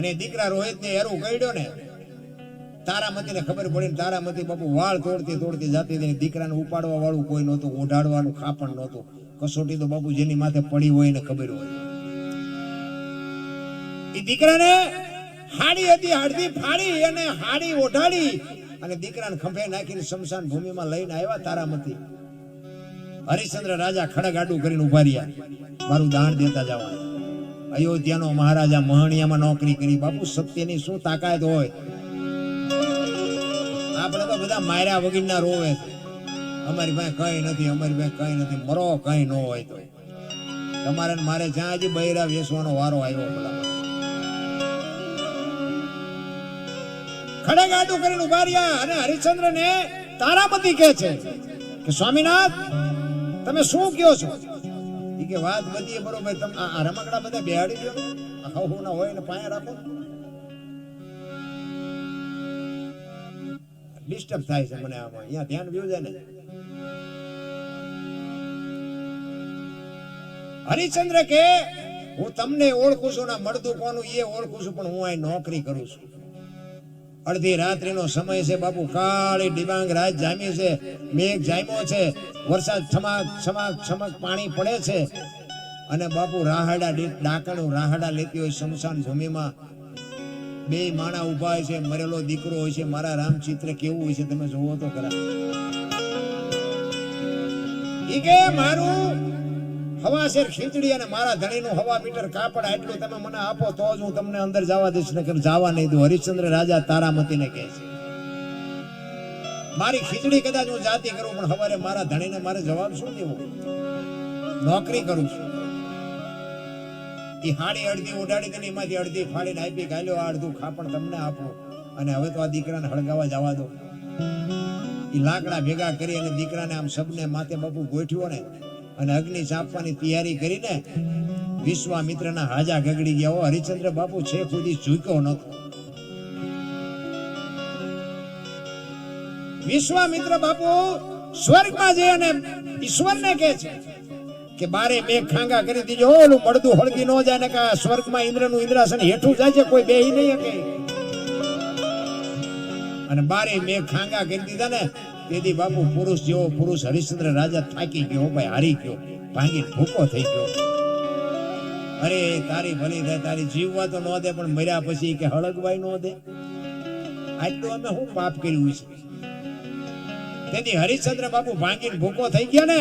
અને દીકરા રોહિત ને એરું કહ્યો ને તારામતી ને ખબર પડી ને તારામતી બાપુ વાળ તોડતી તોડતી જાતી હતી. દીકરાને ઉપાડવા વાળું કોઈ નહોતું, ઓઢાડવાનું ખાપણ નહોતું. કસોટી તો બાપુ જેની માથે પડી હોય ને ખબર હોય. એ દીકરાને હાડી હતી, હાડથી ફાડી અને હાડી ઓઢાડી અને દીકરાને ખંભે નાખીને શમશાન ભૂમિમાં લઈને આવ્યા તારામતી. હરિશ્ચંદ્ર રાજા ખડગ આડું કરીને ઉભા રહ્યા, મારું દાન દેતા જવાનું. અયોધ્યાનો મહારાજા મહણિયામાં નોકરી કરી. બાપુ સત્યની શું તાકાત હોય. આપણે તો બધા માર્યા વગરના રોવે છે, અમારી પાસે કઈ નથી, અમારી પાસે કઈ નથી. મરો કઈ ન હોય તો તમારે મારે જ્યાં હજી બૈરા વેસવાનો વારો આવ્યો. પેલા ખડગ આડું કરીને ઉભા રહ્યા અને હરિશ્ચંદ્ર ને તારામતી કહે છે કે સ્વામીનાથ તમે શું કયો છો? એ કે વાત બધી બરોબર. તમે આ રમકડા બધા બેહાડી દો, હવ ના હોય ને પાયા રાખો. ડિસ્ટર્બ થાય છે મને આમાં, અહીંયા ધ્યાન વ્યુ જાય ને. હરિશ્ચંદ્ર કે હું તમને ઓળખું છું ને મળતું કોનું એ ઓળખું છું, પણ હું અહીં નોકરી કરું છું. અડધી રાત્રિનો સમય છે બાપુ, કાળી ડિબાંગ રાત જામી છે, મેઘ જામ્યો છે, વરસાદ છમાક છમાક છમક પાણી પડે છે અને બાપુ રાહાડા ડાકણું રાહાડા લેતી હોય શમશાન ભૂમિમાં. બે માણા ઉભા હોય છે, મરેલો દીકરો હોય છે. મારા રામચિત્ર કેવું હોય છે તમે જોવો તો ખરા. ઈ કે મારું હવાશેર ખીચડી અને મારા ધણીનું હવા મીટર કાપડ આટલું તમે મને આપો તો જ હું તમને અંદર જવા દઈશ, નકર જવા નહીં દઉં. હરિશ્ચંદ્ર રાજા તારામતીને કહે છે મારી ખીચડી કદાચ હું જાતિ કરું પણ હવારે મારા ધણીને મારે જવાબ શું દેવો? નોકરી કરું છું. એ હાડી અડધી ઉડાડી દે, એમાંથી અડધી ફાડીને આપી ગાલ્યો, આ અડધું ખાપણ તમને આપો અને હવે તો આ દીકરાને હળગાવા જવા દો. એ લાકડા ભેગા કરી અને દીકરાને આમ સબને માથે બાપુ ગોઠવ્યો ને અને અગ્નિ ચાપવાની તૈયારી કરીને વિશ્વામિત્રના હાજા ગગડી ગયા. હરિશ્ચંદ્ર બાપુ છે ખુદી ઝૂક્યો નતો. વિશ્વામિત્ર બાપુ સ્વર્ગમાં જઈ અને ઈશ્વરને કહે છે કે બારે મેઘ ખાંગા કરી દીજો, ઓલું મળદું હળગી ન જાય ને કે સ્વર્ગમાં ઇન્દ્રનું ઇન્દ્રાસન હેઠું જાય છે, કોઈ બેહી નહીં શકે. અને બારે મેઘ ખાંગા કરી દીધા ને તેથી બાપુ પુરુષ જેવો પુરુષ હરિશ્ચંદ્ર રાજા થાકી ગયો, ભાઈ હારી ગયો, ભાંગી ભૂકો થઈ ગયો. અરે તારી ભલી થાય, તારી જીવવા તો ન દે પણ મર્યા પછી કે હળગવાય ન દે. આટલું અમે શું પાપ કર્યું છે? તેથી હરિશ્ચંદ્ર બાપુ ભાંગીને ભૂકો થઈ ગયા ને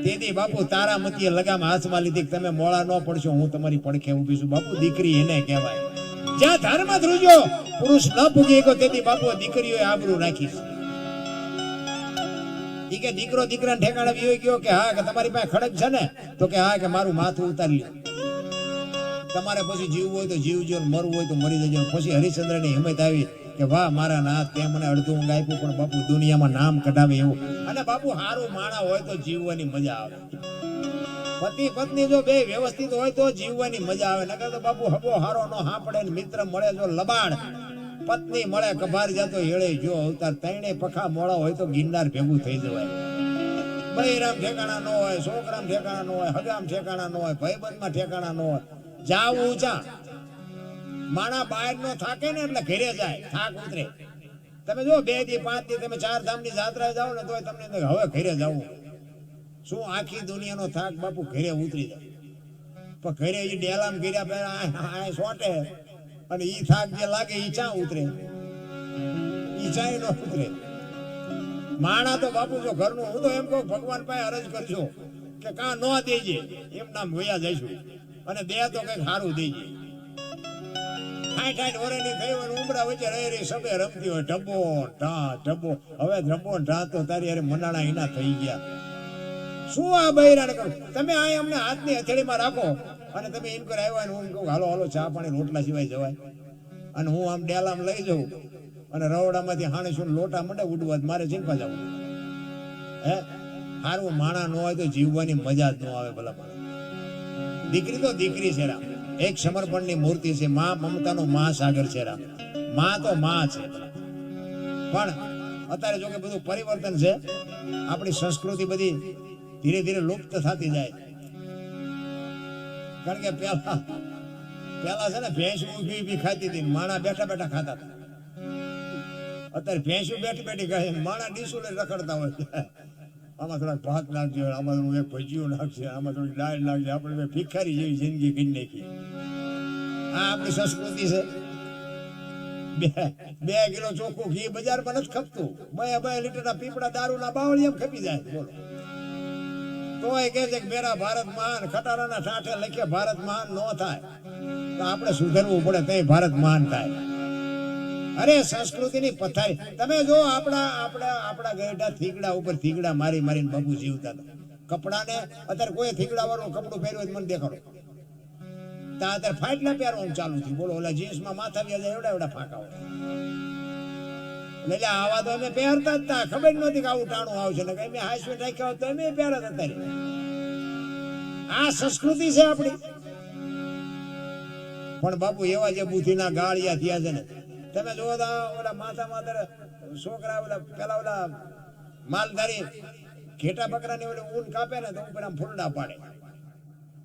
તેથી બાપુ તારામતીએ લગામ હાથમાં લીધી, તમે મોળા ન પડશો, હું તમારી પડખે ઊભી છું. બાપુ દીકરી એને કહેવાય. જ્યાં ધર્મ ધ્રુજો પુરુષ ન પૂગી ગયો તેથી બાપુ દીકરીઓએ આબરૂ રાખી. ઈ કે દીકરો દીકરાને ઠેકાણે વિયો ગયો કે હા કે તમારી પાસે ખડક છે ને? તો કે હા કે મારું માથું ઉતારી લ્યો, તમારે પછી જીવવું હોય તો જીવજો, મરવું હોય તો મરી જજો. પછી હરિશ્ચંદ્રની હિંમત આવી કે વાહ મારા નાથ, તે મને અડધું ઊંઘ આપ્યું પણ બાપુ દુનિયામાં નામ કઢાવે એવું. અને બાપુ હારું માણા હોય તો જીવવાની મજા આવે. પતિ પત્ની જો બે વ્યવસ્થિત હોય તો જીવવાની મજા આવે. નકર તો બાપુ હબો હારો નો હાંપડે ને મિત્ર મળે જો લબાડ, પત્ની મળે કભાર જાતો હેળે જો અવતાર. તૈણે પખા મોળા હોય તો ગિરનાર ભેગું થઈ જવાય. બૈરામ ઠેકાણા ન હોય, છોકરામ ઠેકાણા ન હોય, હગામ ઠેકાણા ન હોય, ભાઈબંધમાં ઠેકાણા ન હોય. જાવ ઊંચા માણા બહાર નો થાકે ને એટલે ઘરે જાય, થાક ઉતરે. તમે જો 2 થી 5 થી તમે 4 ધામની યાત્રા જાઓ ને તો તમને હવે ઘરે જવું શું આખી દુનિયાનો થાક બાપુ ઘરે ઉતરી જાય. પણ ઘરે એ ડેલામ ગીર્યા પેલા સોટે અને ઈ થાક જે લાગે ઈ ચા ઉતરે, ઈ ચાય ન ઉતરે. માણા તો બાપુ જો ઘરનું, હું તો એમ કહું ભગવાન પાસે અરજ કરજો કે કાં ન દેજે, એમ નામ વયા જઈશું અને દે તો કઈક સારું દેજે. 60 વર્ષની થઈ હોય ઉમરા વચ્ચે રહી સબે રમતી હોય ઢબ્બો ઢા ઢબ્બો. હવે ઢબ્બો ઢા તો તારી અરે મનાણા એના થઈ ગયા. શું આ બૈરાને કરું? તમે આ અમને હાથની હથેળીમાં રાખો અને તમે એમ કરે આવ્યા ને હું કહું હાલો હાલો ચા પાણી રોટલા સિવાય જવાય. અને હું આમ ડેલામ લઈ જાઉં અને રવડામાંથી હાણે શું લોટા મંડે ઉડવા, મારે ચીંપા જવું. હે હારું માણા ન હોય તો જીવવાની મજા જ ન આવે. ભલા માણસ દીકરી તો દીકરી છે રામ, એક સમર્પણની મૂર્તિ છે. માં મમતાનો મહાસાગર છે રામ. માં તો માં છે. પણ અત્યારે જો કે બધું પરિવર્તન છે, આપણી સંસ્કૃતિ બધી ધીરે ધીરે લુપ્ત થતી જાય. કારણ કે પેલા છે ને ભેંસ ઊભી ઊભી ખાતી હતી ને માણા બેઠા બેઠા ખાતા હતા. અત્યારે ભેંસું બેઠી બેઠી ખાય ને માણા ડીશું લઈને રખડતા હોય. આમાં થોડાક ભાત નાખજો, આમાં થોડું એક ભજીયું નાખશે, આમાં થોડી દાળ નાખશે. આપણે ભિખારી જેવી જિંદગી કરી નાખી. આ આપણી સંસ્કૃતિ છે. 2 કિલો ચોખ્ખું ઘી બજારમાં નથી ખપતું. 2 લીટરના પીપળા દારૂના બાવળી એમ ખપી જાય. બોલો તોય કહે છે કે મેરા ભારત મહાન, ખટારાના ઠાઠે લખે ભારત મહાન નો થાય. તો આપણે સુધરવું પડે તો ભારત મહાન થાય. અરે સંસ્કૃતિની પથારી તમે જો આપણા ગેડા થીગડા ઉપર થીગડા મારી મારીને બાપુ જીવતા હતા. કપડાને અત્યારે કોઈ થીગડા વાળું કપડું પહેર્યું હોય મને દેખાડો. ત્યાં અત્યારે ફાટલા પહેરવાનું ચાલુ થયું. બોલો ઓલા જીન્સમાં માથા વ્યા જાય એવડા એવડા ફાંકા હોય. એટલે આવા તો અમે પહેરતા જ હતા. ખબર નહોતી કે આવું ટાણું આવશે ને કઈ મેં હાઈસ્વેટ રાખ્યા હોત તો અમે પહેરતા હતા. આ સંસ્કૃતિ છે આપણી. પણ બાપુ એવા જે બુદ્ધિના ગાળિયા થયા છે ને તમે જોવો તો ઓલા માથા માથે છોકરા ઓલા માલધારી ઘેટા બકરાની ઓલી ઊન કાપે ને તો ઉપર આમ ફૂલડા પાડે.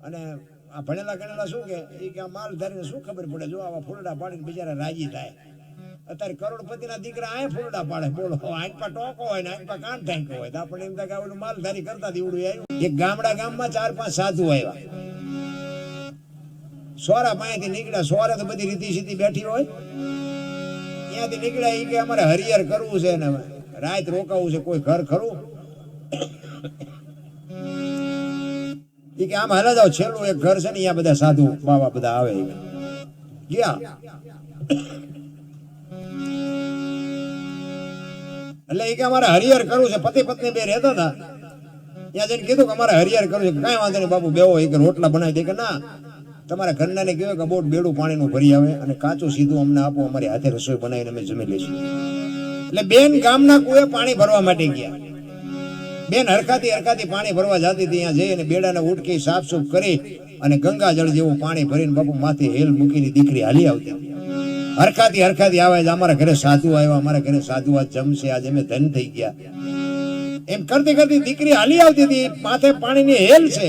અને આ ભણેલા ગણેલા શું કે આ માલધારીને શું ખબર પડે, જો આવા ફૂલડા પાડીને બિચારા રાજી થાય. અત્યારે કરોડપતિના દીકરા આ ફૂલડા પાડે. બોલો આંખમાં ટોકો હોય ને આંખમાં કાન ઠાંકો હોય તો આપણે એમ થાય કે ઓલું માલધારી કરતા દીવડું આવ્યું. એક ગામમાં 4-5 સાધુ આવ્યા. સોરા પાસેથી નીકળ્યા. સોરા તો બધી રીતિ સીધી બેઠી હોય. ત્યાંથી નીકળ્યા. એ કે અમારે હરિહર કરવું છે ને રાત રોકાવું છે, કોઈ ઘર ખરું? એ કે આમ હાલા જાવ, છેલ્લું એક ઘર છે ને અહીંયા બધા સાધુ બાબા બધા આવે. ગયા એટલે એ કે અમારે હરિહર કરવું છે. પતિ પત્ની બે રહેતા હતા. ત્યાં જઈને કીધું કે અમારે હરિહર કરવું છે. કાંઈ વાંધો નહીં બાપુ બેવો. એ કે રોટલા બનાવી દે. કે ના, તમારા ઘરનાને કહેવાય કે બોટ બેડું પાણીનું ભરી આવે અને કાચું સીધું અમને આપો, અમારી હાથે રસોઈ બનાવીને અમે જમી લઈશું. એટલે બેન ગામના કુએ પાણી ભરવા માટે ગયા. બેન હરખાતી પાણી ભરવા જતી હતી. ત્યાં જઈ અને બેડાને ઉટકી સાફસૂફ કરી અને ગંગાજળ જેવું પાણી ભરીને બાપુ માથે હેલ મૂકીને દીકરી હાલી આવતી. હરખાતી આવે છે. અમારા ઘરે સાધુ આવ્યા, અમારા ઘરે સાધુ આજ જમશે, આજે અમે ધન થઈ ગયા. એમ કરતી દીકરી હાલી આવતી હતી. માથે પાણીની હેલ છે.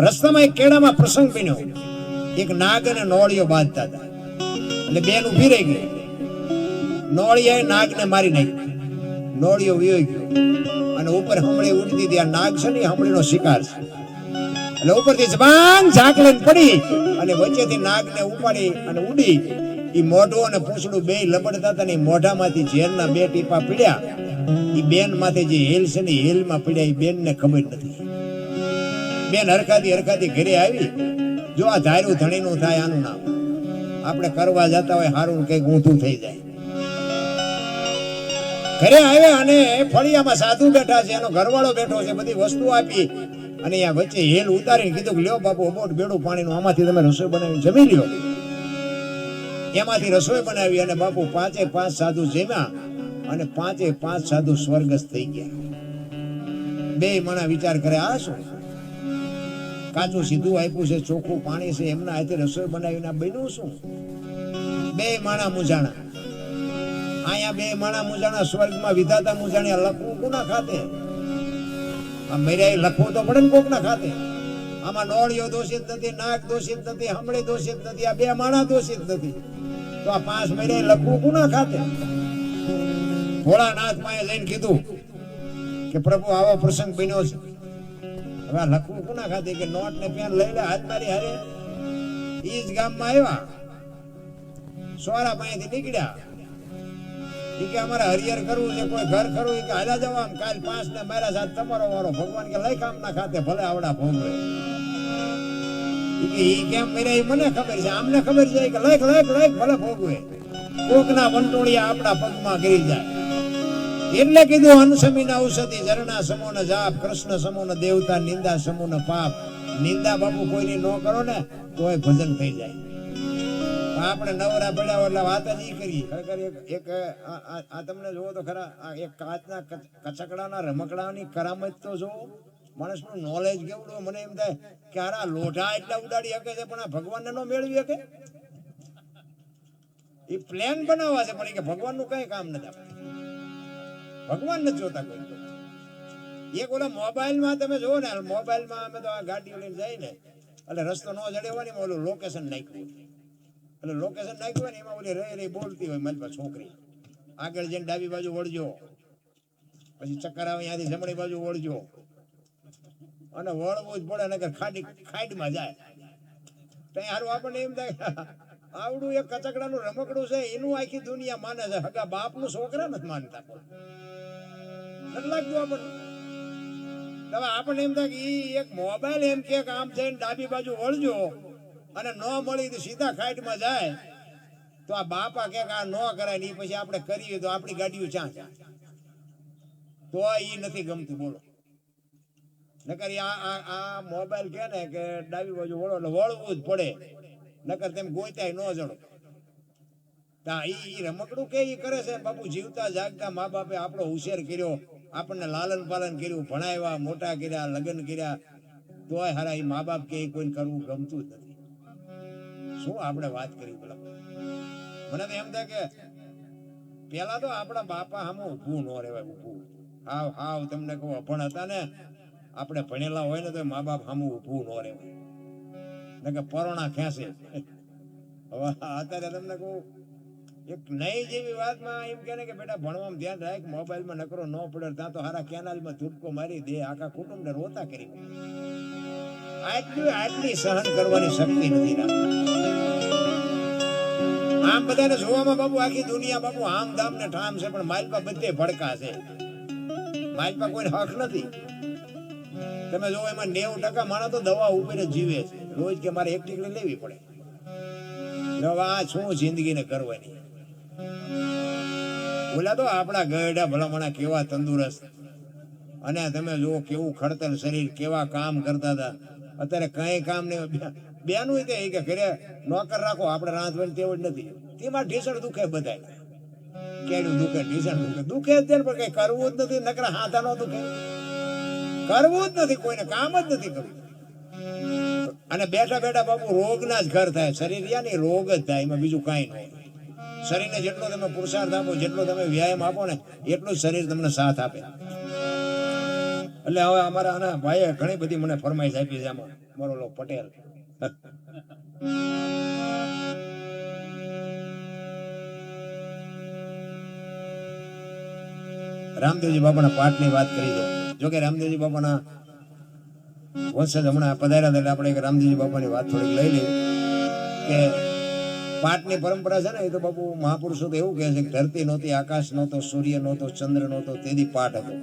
રસ્તામાં એક કેળામાં પ્રસંગ બન્યો. એક નાગ અને નોળિયો બાંધતા હતા. એટલે બેન ઉભી રહી ગઈ. નોળિયાએ નાગને મારી નાખી. નોળિયો વિયો ગયો અને ઉપર હમણી ઉડતી હતી. આ નાગ છે ને હમણીનો શિકાર છે. એટલે ઉપરથી જબાંગ ઝાંક લઈને પડી અને વચ્ચેથી નાગને ઉપાડી અને ઉડી. એ મોઢું અને પૂંછડું બે લબડતા હતા ને મોઢામાંથી ઝેરના 2 ટીપા પીડ્યા. એ બેન માથે જે હેલ છે ને હેલમાં પીડ્યા. એ બેનને ખબર નથી. બેન હરખાતી ઘરે આવી. જો આ ધાર્યું ધણીનું થાય આનું નામ. આપણે કરવા જતા હોય હારું કઈક ઊંધું થઈ જાય. ઘરે આવ્યા અને ફળિયામાં સાધુ બેઠા છે, એનો ઘરવાળો બેઠો છે. બધી વસ્તુ આપી અને અહીંયા વચ્ચે હેલ ઉતારીને કીધું કે લ્યો બાપુ બોટ બેડું પાણીનું, આમાંથી તમે રસોઈ બનાવીને જમી લ્યો. એમાંથી રસોઈ બનાવી અને બાપુ 5 સાધુ જમ્યા અને 5 સાધુ સ્વર્ગસ્થ થઈ ગયા. 2 માણા વિચાર કરે આ શું? કાચું સીધું આપ્યું છે, ચોખ્ખું પાણી છે, એમના હાથે રસોઈ બનાવીને બન્યું શું? 2 માણા મૂંઝાણા. અહીંયા 2 માણા મૂંઝાણા. સ્વર્ગમાં વિધાતા મૂંઝાણી. લખવું કોના ખાતે? આ મર્યા લખવું તો પડે ને કોકના ખાતે. આમાં નોળિયો દોષિત નથી, નાગ દોષિત નથી, હમણી દોષિત નથી, આ 2 માણા દોષિત નથી. તો આ 5 મર્યા લખવું કોના ખાતે? ભોળાનાથ પાસે જઈને કીધું કે પ્રભુ આવો પ્રસંગ બન્યો છે, હવે આ લખવું કોના ખાતે? કે નોટ ને પેન લઈ લે હાથ મારી હારે. ઈ જ ગામમાં આવ્યા. સોરા પાસેથી નીકળ્યા. ઈ કે અમારે હરિહર કરવું છે, કોઈ ઘર ખરું? કે હાલા જાવ આમ, કાલ 5 ને મારા સાથે તમારો વારો. ભગવાન કે લઈ કામના ખાતે ભલે આવડા ભોગવે. ઈ કેમ કર્યા એ મને ખબર છે, આમને ખબર છે કે લખ ભલે ભોગવે. કોકના વંટોળિયા આપણા પગમાં ગરી જાય. એટલે કીધું અનસમીન ઔષધિ ઝરણા સમોન જાપ, કૃષ્ણ સમોન દેવતા, નિંદા સમોન પાપ. નિંદા બાપુ કોઈની ન કરો ને તોય ભજન થઈ જાય. આપણે નવરા પડ્યા એટલે વાત જ ઈ કરી. ખરેખર એક આ તમને જોવો તો ખરા, આ એક કાચના કચકડાના રમકડાની કરામત તો જોવો. માણસનું નોલેજ કેવડું. મને એમ થાય કે આ લોઢા એટલા ઉડાડી શકે છે પણ આ ભગવાનને ન મેળવી શકે. એ પ્લેન બનાવવા છે પણ કે ભગવાનનું કઈ કામ નથી. ભગવાન નથી જોતા કોઈ. એક ઓલા મોબાઈલમાં તમે જોવો ને, મોબાઈલમાં અમે તો આ ગાડીઓ લઈને જાય ને એટલે રસ્તો ન જડેવાની ઓલું લોકેશન નાખ્યું, એટલે લોકેશન નાખ્યું હોય ને એમાં ઓલી રહી બોલતી હોય મારી પાસે છોકરી, આગળ જઈને ડાબી બાજુ વળજો, પછી ચક્કર આવે ત્યાંથી જમણી બાજુ વળજો, અને વળવું જ પડે નકર ખાડીમાં જાય. ત્યાં હારું આપણને એમ થાય આવડું એક કચકડાનું રમકડું છે એનું આખી દુનિયા માને છે, હગા બાપનું છોકરા નથી માનતા. નથી લાગતું આપણને? હવે આપણને એમ થાય કે ઈ એક મોબાઈલ એમ કે આમ જઈને ડાબી બાજુ વળજો અને ન મળી તો સીધા ખાઈટમાં જાય, તો આ બાપા કે આ ન કરાય ને પછી આપણે કરીએ તો આપણી ગાડીઓ ચા જાય, તો ઈ નથી ગમતું. બોલો, નકર આ મોબાઈલ કે ને કે ડાબી બાજુ વળો એટલે વળવું જ પડે, નકર તેમ ગોઈતાય ન જડો. ઈ રમકડું કે ઈ કરે છે બાપુ. જીવતા જાગતા મા બાપે આપણો હોશિયાર કર્યો, આપણને લાલન પાલન કર્યું, ભણાવ્યા, મોટા કર્યા, લગ્ન કર્યા, તોય હારા ઈ મા બાપ કે કોઈને કરવું ગમતું જ નથી. શું આપણે વાત કરી બોલા? મને તો એમ થાય કે પેલા તો આપણા બાપા સામે ઊભું ન રહેવાય. ઊભું હાવ હાવ તમને કહું, અભણ હતા ને, આપણે ભણેલા હોય ને તો મા બાપ સામે ઊભું ન રહેવાય, ને કે પરોણા ખેંચે. હવે અત્યારે તમને કહું એક નહીં જેવી વાતમાં એમ કે કે બેટા ભણવામાં ધ્યાન રાખ, મોબાઈલમાં નકરો ન પડે, ત્યાં તો હારા કેનાલમાં ધૂપકો મારી દે, આખા કુટુંબને રોતા કરી. આટલી સહન કરવાની શક્તિ નથી રાખ. આમ બધાને જોવામાં બાપુ આખી દુનિયા બાપુ આમ ધામ ને ઠામ છે, પણ માલપા બધે ભડકા છે. માલપા કોઈને હક નથી. તમે જો એમાં 90% માણસ તો દવા ઉપર જ જીવે છે. રોજ કે મારે એક ટીકડી લેવી પડે. આ શું જિંદગીને કરવાની? ઓલા તો આપણા ગયડા ભલામણા કેવા તંદુરસ્ત, અને તમે જુઓ કેવું ખડતર શરીર, કેવા કામ કરતા હતા. અત્યારે કઈ કામ નહીં. બેનું કે ઘરે નોકર રાખો, આપણે રાંધવાની ટેવ જ નથી. તેમાં ઢીસણ દુખે, બધા કેડું દુખે, ઢીસણ દુખે, દુખે જ પણ કઈ કરવું જ નથી. નકરા હાથા નો દુખે, કરવું જ નથી, કોઈને કામ જ નથી કરવું. અને બેઠા બેઠા બાપુ રોગના જ ઘર થાય. શરીર યા ને રોગ જ થાય, એમાં બીજું કાંઈ નહીં. શરીરને જેટલો તમે પુરુષાર્થ આપો, જેટલો તમે વ્યાયામ આપો ને, એટલું શરીર તમને સાથ આપે. એટલે હવે અમારા આના ભાઈએ ઘણી બધી મને ફરમાઈશ આપી છે. આમાં મારો લો પટેલ રામદેવજી બાપાના પાઠની વાત કરી છે. જોકે રામદેવજી બાપાના વંશજ હમણાં પધાર્યા એટલે આપણે એક રામદેવજી બાપાની વાત થોડીક લઈ લઈએ કે પાઠની પરંપરા છે ને, એ તો બાપુ મહાપુરુષો તો એવું કહે છે કે ધરતી નહોતી, આકાશ નહોતો, સૂર્ય નહોતો, ચંદ્ર નહોતો, તેથી પાઠ હતો.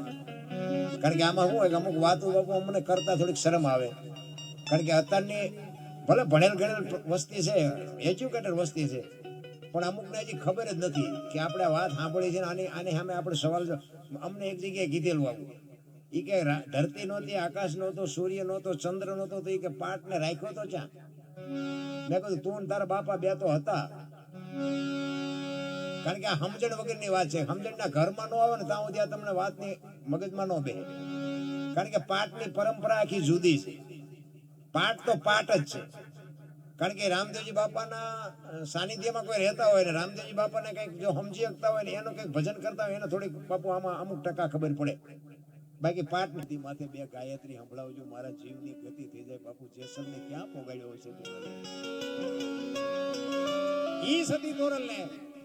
કારણ કે આમાં શું હોય કે અમુક વાતો બાપુ અમને કરતા થોડીક શરમ આવે. કારણ કે અત્યારની ભલે ભણેલ ગણેલ વસ્તી છે, એજ્યુકેટેડ વસ્તી છે, પણ અમુકને હજી ખબર જ નથી કે આપણે આ વાત સાંભળી છે ને આની સામે આપણે સવાલ. અમને એક જગ્યાએ કીધેલું આવું, એ કે ધરતી નહોતી, આકાશ નહોતો, સૂર્ય નહોતો, ચંદ્ર નહોતો, તો એ કે પાઠને રાખ્યો તો ચા? મેં કહ્યું તું તારા બાપા બે તો હતા. કારણ કે આ સમજણ વગરની વાત છે. સમજણના ઘરમાં ન આવે ને ત્યાં સુધી તમને વાતની મગજમાં ન બે. કારણ કે પાઠની પરંપરા આખી જુદી છે. પાઠ તો પાઠ જ છે. કારણ કે રામદેવજી બાપાના સાનિધ્યમાં કોઈ રહેતા હોય ને રામદેવજી બાપાને કંઈક જો સમજી શકતા હોય ને એનું કંઈક ભજન કરતા હોય એને થોડીક બાપુ આમાં અમુક ટકા ખબર પડે. બાકી પાઠ નથી. માથે બે ગાયત્રી સંભળાવજો, મારા જીવની ગતિ થઈ જાય. બાપુ જેસલને ક્યાં પોગાડ્યો હોય છે? ઈ સતી તોરલને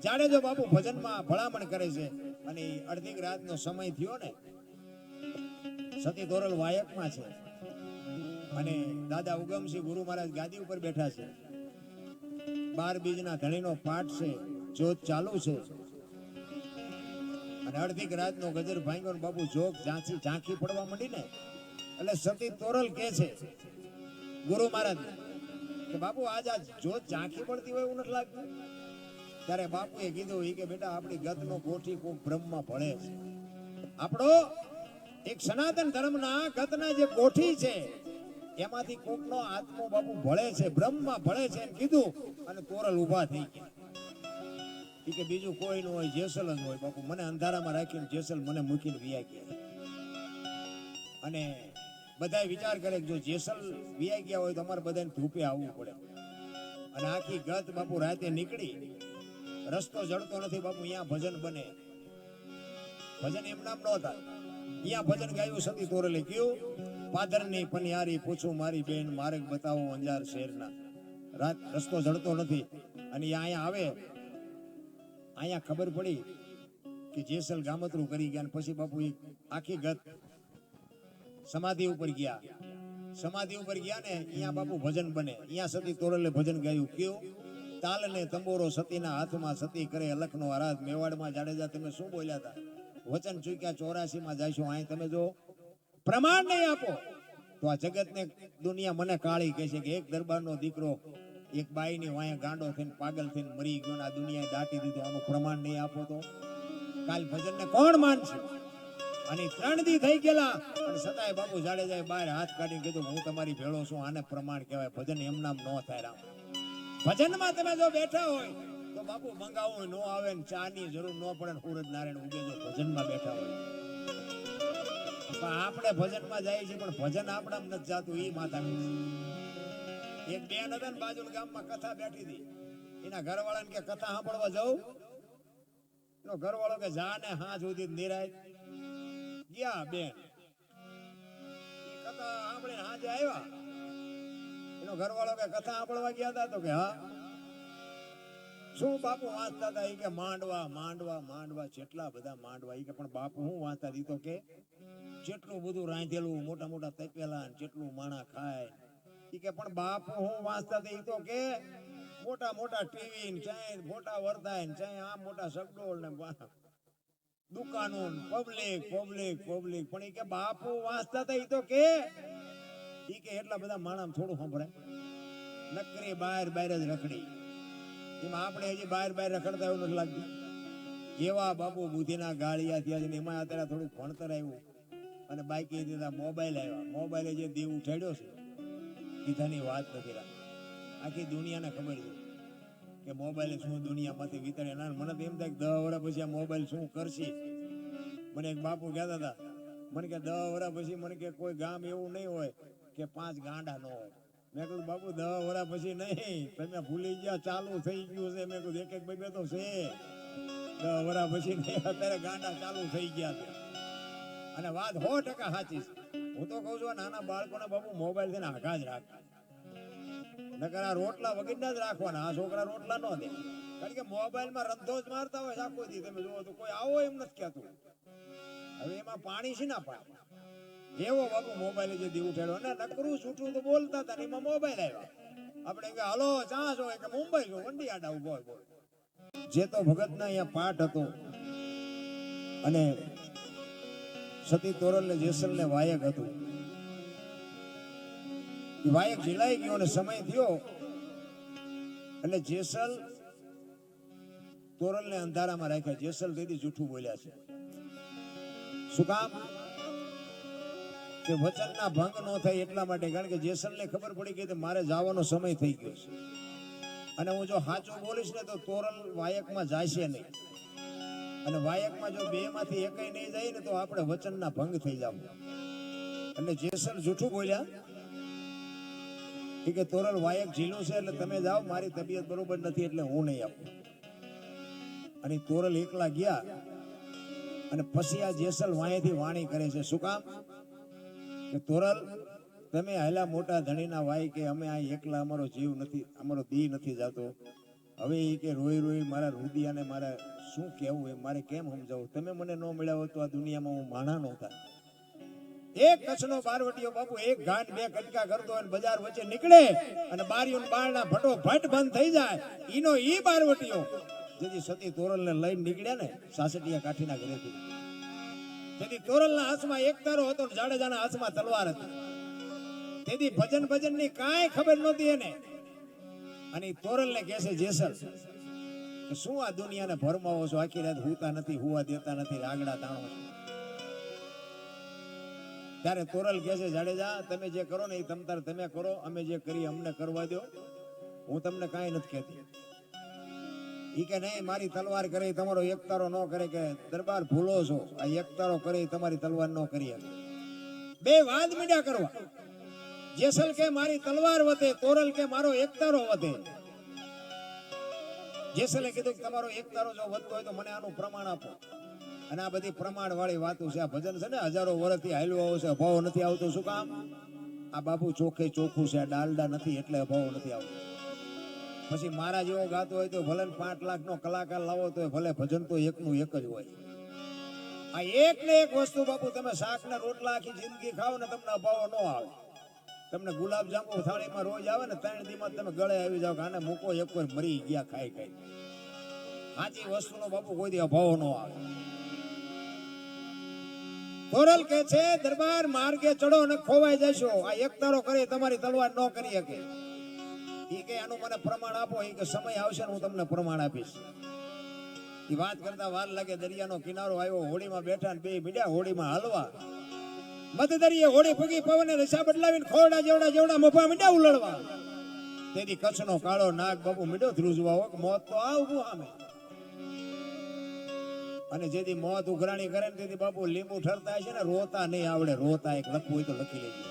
જાડેજો બાપુ ભજનમાં ભલામણ કરે છે. અને અડધી રાતનો સમય થયો ને, સતી તોરલ વાયકમાં છે અને દાદા ઉગમસિંહ ગુરુ મહારાજ ગાદી ઉપર બેઠા છે. 12 બીજના ધણીનો પાઠ છે, જોત ચાલુ છે અને અડધી રાતનો ગજર ભાંગ્યો બાપુ જોગ ઝાંખી પડવા માંડી ને, એટલે સતી તોરલ કે છે ગુરુ મહારાજ કે બાપુ આજ જોત ઝાંખી પડતી હોય એવું નથી લાગતું? ત્યારે બાપુએ કીધું કે બેટા આપણી ગતનો ગોઠી કોક બ્રહ્મમાં ભળે છે. આપણો એક સનાતન ધર્મના ગતના જે ગોઠી છે એમાંથી કોકનો આત્મો બાપુ ભળે છે, બ્રહ્મમાં ભળે છે એમ કીધું અને તોરલ ઊભા થઈ ગયા. કે બીજું કોઈ ન હોય, જેસલ જ હોય. બાપુ મને અંધારામાં રાખીને જેસલ મને મૂકીને વિયા ગયા. અને બધા વિચાર કરે કે જો જેસલ વિયા ગયા હોય તો અમારે બધાને ધૂપે આવવું પડે. અને આખી ગત બાપુ રાતે નીકળી, રસ્તો જડતો નથી બાપુ. અહીંયા ભજન બને. ભજન એમ નામ ન થાય. અહીંયા ભજન ગાયું સતી તોરલે કયું પાદરની પનિયારી પૂછું મારી બેન માર્ગ બતાવો અંજાર શહેરના. રાત રસ્તો જડતો નથી અને એ અહીંયા આવે, અહીંયા ખબર પડી કે જેસલ ગામતરું કરી ગયા. પછી બાપુ આખી ગત સમાધિ ઉપર ગયા. સમાધિ ઉપર ગયા ને અહીંયા બાપુ ભજન બને. અહીંયા સતી તોરલે ભજન ગાયું. કયું? તાલ ને તંબોરો સતીના હાથમાં, સતી કરે અલખનો આરાધ. મેવાડમાં જાડેજા તમે શું બોલ્યા હતા? વચન ચૂક્યા 84 માં જઈશું. અહીં તમે જો પ્રમાણ નહીં આપો તો આ જગતને દુનિયા મને કાળી કહે છે કે એક દરબારનો દીકરો એક બાઈની વાંહે ગાંડો થઈને પાગલ થઈને મરી ગયો ને આ દુનિયાએ દાટી દીધો. આનું પ્રમાણ નહીં આપો તો કાલ ભજનને કોણ માનશે? અને 3 દી થઈ ગયેલા અને છતાંય બાપુ જાડેજાએ બહાર હાથ કાઢીને કીધું હું તમારી ભેળો છું. આને પ્રમાણ કહેવાય. ભજન એમ નામ ન થાય. રામ ભજનમાં તમે જો બેઠા હોય તો બાપુ મંગાવું ન આવે ને ચા ની જરૂર ન પડે ને સૂરજ નારાયણ ઉગે જો ભજનમાં બેઠા હોય. આપણે ભજનમાં જઈએ છીએ પણ ભજન આપણામાં નથી જાતું. એ માથા એક બેન હતા ને બાજુ ગામમાં કથા બેઠી હતી. એના ઘરવાળાને કે કથા સાંભળવા જાઉં? એનો ઘરવાળો કે જા ને હા સુધી નિરાય ગયા. બેન કથા સાંભળીને હાજે આવ્યા. એનો ઘરવાળો કે કથા સાંભળવા ગયા હતા? તો કે હા. શું બાપુ વાંચતા હતા? એ કે માંડવા માંડવા માંડવા. જેટલા બધા માંડવા. એ કે પણ બાપુ હું વાંચતા હતી? તો કે જેટલું બધું રાંધેલું મોટા મોટા તપેલા જેટલું માણા ખાય. એ કે પણ બાપુ હું વાંચતા હતા? એ તો કે મોટા મોટા ટીવી ને ચાય મોટા વરદાય ને ચાય આ મોટા સગડોળ ને દુકાનો પબ્લિક પબ્લિક પબ્લિક. પણ એ કે બાપુ વાંચતા હતા? એ તો કે એટલા બધા માણસ થોડું સાંભળે. નકરી બહાર બહાર જ રખડી. એમાં આપણે હજી બહાર બહાર રખડતા એવું નથી લાગતું. એવા બાપુ બુદ્ધિના ગાળિયા થયા છે. એમાં અત્યારે થોડું ભણતર આવ્યું અને બાકી દીધા મોબાઈલ આવ્યા. મોબાઈલે જે દેવ ઉઠાડ્યો છે કીધાની વાત નથી. આખી દુનિયાને ખબર છે કે મોબાઈલ શું દુનિયામાંથી વિતરે. મને તો એમ થાય કે 10 વર્ષ પછી આ મોબાઈલ શું કરશે. મને એક બાપુ કહેતા હતા, મને કે 10 વર્ષ પછી મને કે કોઈ ગામ એવું નહીં હોય કે 5 ગાંડા ન હોય. મેં કહ્યું બાપુ 10 વર્ષ પછી નહીં, તમે ભૂલી ગયા, ચાલુ થઈ ગયું છે. મેં કહ્યું એક બે તો છે 10 વર્ષ પછી નહીં, અત્યારે ગાંડા ચાલુ થઈ ગયા છે. અને વાત 100% સાચી છે. હું તો કહું છું નાના બાળકોને બાપુ મોબાઈલ થઈને આઘા જ રાખતા. નકર આ રોટલા વગરના જ રાખવાના. આ છોકરા રોટલા ન દે. કારણ કે મોબાઈલમાં રંધો જ મારતા હોય આખો દી. તમે જુઓ તો કોઈ આવો એમ નથી કહેતું. હવે એમાં પાણી છે ના પાડે. એવો બાપુ મોબાઈલ જે દી ઉઠાડ્યો ને નકરું છૂટું તો બોલતા હતા ને એમાં મોબાઈલ આવ્યા. આપણે કે હલો ચા છો કે મુંબઈ છો વંડી આડા ઉભો બોલ. જે તો ભગતના અહીંયા પાઠ હતો અને સતી તોરલ ને જેસલ ને વાયક હતું. વાયક ઝીલાઈ ગયો અને સમય થયો એટલે જેસલ તોરલ ને અંધારામાં રાખ્યા. જેસલ તેથી જૂઠું બોલ્યા છે. શું કામ? કે વચનના ભંગ ન થાય એટલા માટે. કારણ કે જેસલને ખબર પડી ગઈ કે મારે જવાનો સમય થઈ ગયો છે અને હું જો સાચું બોલીશ ને તો તોરલ વાયકમાં જાશે નહીં. અને વાયકમાં જો 2 માંથી એકય નહીં જાય ને તો આપણે વચનના ભંગ થઈ જાવ. એટલે જેસલ જૂઠું બોલ્યા કે તોરલ વાયક ઝીલું છે એટલે તમે જાઓ, મારી તબિયત બરોબર નથી એટલે હું નહીં આપું. અને તોરલ એકલા ગયા અને પછી આ જેસલ વાંહેથી વાણી કરે છે. શું કામ? કે તોરલ તમે હાલા મોટા ધણીના વાય કે અમે આ એકલા, અમારો જીવ નથી, અમારો દી નથી જાતો. હવે એ કે રોઈ રોઈ મારા રુદિયાને મારા શું કહેવું એ મારે કેમ સમજાવું? તમે મને ન મળ્યા હોત તો આ દુનિયામાં હું માણા નહોતા. એક કચ્છનો બારવટીયો બાપુ એક ઘાટ 2 કટકા કરતો અને બજાર વચ્ચે નીકળે અને બારીઓ બારણા ભટો ભટ બંધ થઈ જાય. ઈનો ઈ બારવટીયો જેથી સતી તોરલને લઈને નીકળ્યા ને સાસટીયા કાઠીના ઘરેથી. તેથી તોરલના હાથમાં એક તારો હતો ને જાડેજાના હાથમાં તલવાર હતી. તેથી ભજન ની કાંઈ ખબર નહોતી એને. અને તોરલને કહે છે જેસલ કે શું આ દુનિયાને ભરમાવો છો? આખી રાત હુતા નથી, હુવા દેતા નથી, રાગડા તાણો છો. ત્યારે તોરલ કહે છે જાડેજા તમે જે કરો ને એ તમે કરો, અમે જે કરી અમને કરવા દો, હું તમને કાંઈ નથી કહેતી. ઈ કે નહીં મારી તલવાર કરે તમારો એકતારો ન કરે. કે દરબાર ભૂલો છો, આ એકતારો કરે તમારી તલવાર ન કરી. 2 વાદ મીડા કરવા. જેસલ કે મારી તલવાર વધે, તોરલ કે મારો એકતારો વધે. જેસલે કીધું કે તમારો એકતારો જો વધતો હોય તો મને આનું પ્રમાણ આપો. અને આ બધી પ્રમાણ વાળી વાતો છે. આ ભજન છે ને હજારો વર્ષથી હાલ્યો આવો છે, અભાવ નથી આવતો. શું કામ? આ બાપુ ચોખ્ખે ચોખ્ખું છે, ડાલડા નથી એટલે અભાવ નથી આવતો. પછી મારા જેવો ગાતો હોય તો ભલે 5 લાખ નો કલાકાર લાવો તો ભલે ભજન તો એકનું એક જ હોય. આ એક ને એક વસ્તુ બાપુ તમે શાક ને રોટલા આખી જિંદગી ખાઓ ને તમને અભાવ ન આવે. તમને ગુલાબ જાંબુ થાળીમાં રોજ આવે ને 3 દિવસમાં તમે ગળે આવી જાવ કે આને મૂકો એક વાર મરી ગયા ખાઈ ખાઈ. સાચી વસ્તુનો બાપુ કોઈ દી અભાવ ન આવે. તોરલ કે છે દરબાર માર્ગે ચડો અને ખોવાઈ જશો. આ એક તારો કરી તમારી તલવાર ન કરી શકે. એ કે આનું મને પ્રમાણ આપો. એ કે સમય આવશે ને હું તમને પ્રમાણ આપીશ. એ વાત કરતા વાર લાગે. દરિયાનો કિનારો આવ્યો, હોડીમાં બેઠા ને બે મીડ્યા હોડીમાં હાલવા. મધ દરિયે હોડી ફૂગી પવને દિશા બદલાવીને ખોરડા જેવડા જેવડા મોભા મીડ્યા ઉલળવા. તેથી કચ્છનો કાળો નાગ બાપુ મીડ્યો ધ્રુજવા. મોત તો આવું સામે. અને જેથી મોત ઉઘરાણી કરે ને તેથી બાપુ લીંબુ ઠરતા છે ને રોતા નહીં આવડે. રોતા એક લખવું હોય તો લખી લેજો.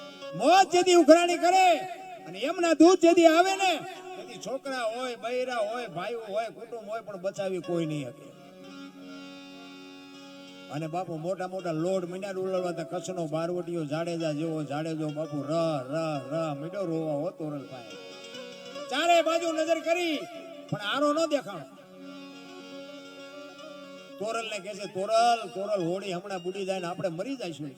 મોત જેથી ઉઘરાણી કરે અને એમના દૂધ જેથી આવે ને તેથી છોકરા હોય, બૈરા હોય, ભાઈઓ હોય, કુટુંબ હોય પણ બચાવી કોઈ નહીં શકે. અને બાપુ મોટા મોટા લોડ મીંડા ઉલળવા. કચ્છનો બારવટીયો જાડેજા જેવો જાડેજો બાપુ ર ર ર મીંડો રોવા હો તોરલ પાસે. ચારે બાજુ નજર કરી પણ આરો ન દેખાણો. તોરલ ને કહે છે તોરલ તોરલ હોડી હમણાં બુડી જાય ને આપણે મરી જઈશું.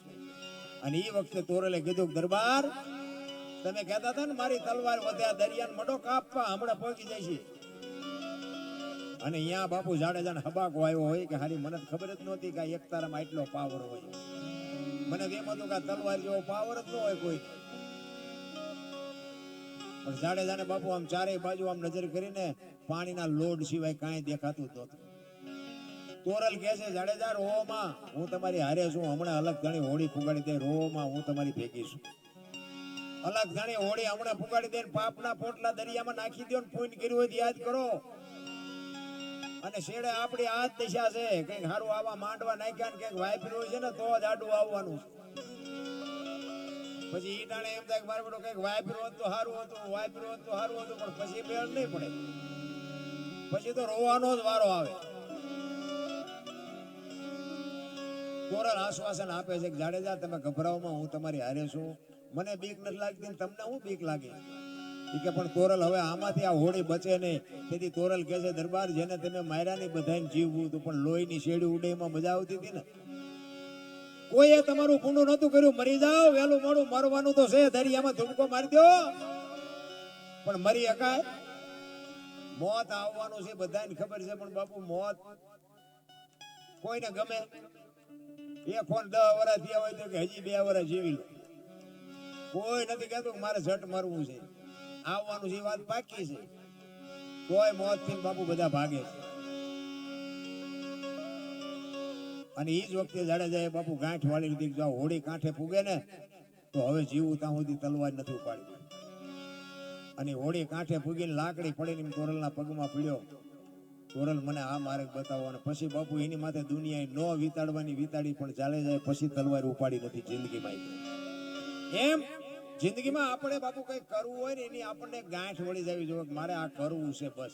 અને એ વખતે તોરલે કીધું દરબાર તમે કહેતા હતા ને મારી તલવાર વધ્યા દરિયાને મડો કાપવા હમણાં પહોંચી જાય છે. અને અહીંયા બાપુ જાડેજાને હબાકો આવ્યો હોય કે હારી મને ખબર જ નહોતી કે એક તારામાં એટલો પાવર હોય. મને એમ હતું કે તલવાર જેવો પાવર જ ન હોય કોઈ. પણ જાડેજાને બાપુ આમ ચારેય બાજુ આમ નજર કરીને પાણીના લોડ સિવાય કાંઈ દેખાતું જ નહોતું. તોરલ કહે છે જાડેજા રોમાં હું તમારી હારે છું. હમણાં અલગ ઘણી હોડી ફુગાડી દે. રોમાં હું તમારી ભેગી છું. અલગ ઘણી હોડી હમણાં ફુગાડી દે. પાપના પોટલા દરિયામાં નાખી દો ને પુણ્ય કર્યું હોય યાદ કરો. અને શેડે આપણી આ જ દિશા છે. કઈક સારું આવા માંડવા નાખ્યા ને કઈક વાપર્યું હોય છે ને તો જ આડું આવવાનું છે. પછી ઈ ટાણે એમ થાય કે મારે બધું કઈક વાપર્યું હોત તો સારું હતું, વાપર્યું હોત તો સારું હતું. પણ પછી મેળ નહીં પડે. પછી તો રોવાનો જ વારો આવે. તોરલ આશ્વાસન આપે છે કે જાડેજા તમે ગભરાવમાં હું તમારી હારે છું. મને બીક નથી લાગતી ને તમને હું બીક લાગે. કે પણ તોરલ હવે આમાંથી આ હોડી બચે નહીં. તેથી તોરલ કહે છે દરબાર જેને તમે માર્યા નહીં બધાને જીવવું હતું પણ લોહીની શેડી ઉડે એમાં મજા આવતી હતી ને. કોઈએ તમારું પૂર્ણ નહોતું કર્યું. મરી જાઓ વહેલું મોડું મરવાનું તો છે. દરિયામાં ધૂમકો મારી દો પણ મરી શકાય. મોત આવવાનું છે બધાને ખબર છે. પણ બાપુ મોત કોઈને ગમે. એક ફોન 10 વર્ષ થયા હોય તો કે હજી 2 વર્ષ જીવી લો. કોઈ નથી કહેતું મારે ઝટ મરવું છે. આવવાનું છે વાત પાકી છે. કોઈ મોત થી બાપુ બધા ભાગે છે. અને એ જ વખતે જાડેજાએ બાપુ ગાંઠ વાળી લીધી. જો હોડી કાંઠે પૂગે ને તો હવે જીવું ત્યાં સુધી તલવાર નથી ઉપાડી. અને હોડી કાંઠે પૂગીને લાકડી પડીને તોરલના પગમાં પીડ્યો. તોરલ મને આ માર્ગ બતાવો. અને પછી બાપુ એની માથે દુનિયાએ ન વિતાડવાની વિતાડી પણ જાડેજાએ પછી તલવાર ઉપાડી નથી જિંદગીમાં. એમ જિંદગીમાં આપણે બાપુ કઈ કરવું હોય ને એની આપણને ગાંઠ વળી જવી જોઈએ. મારે આ કરવું છે બસ.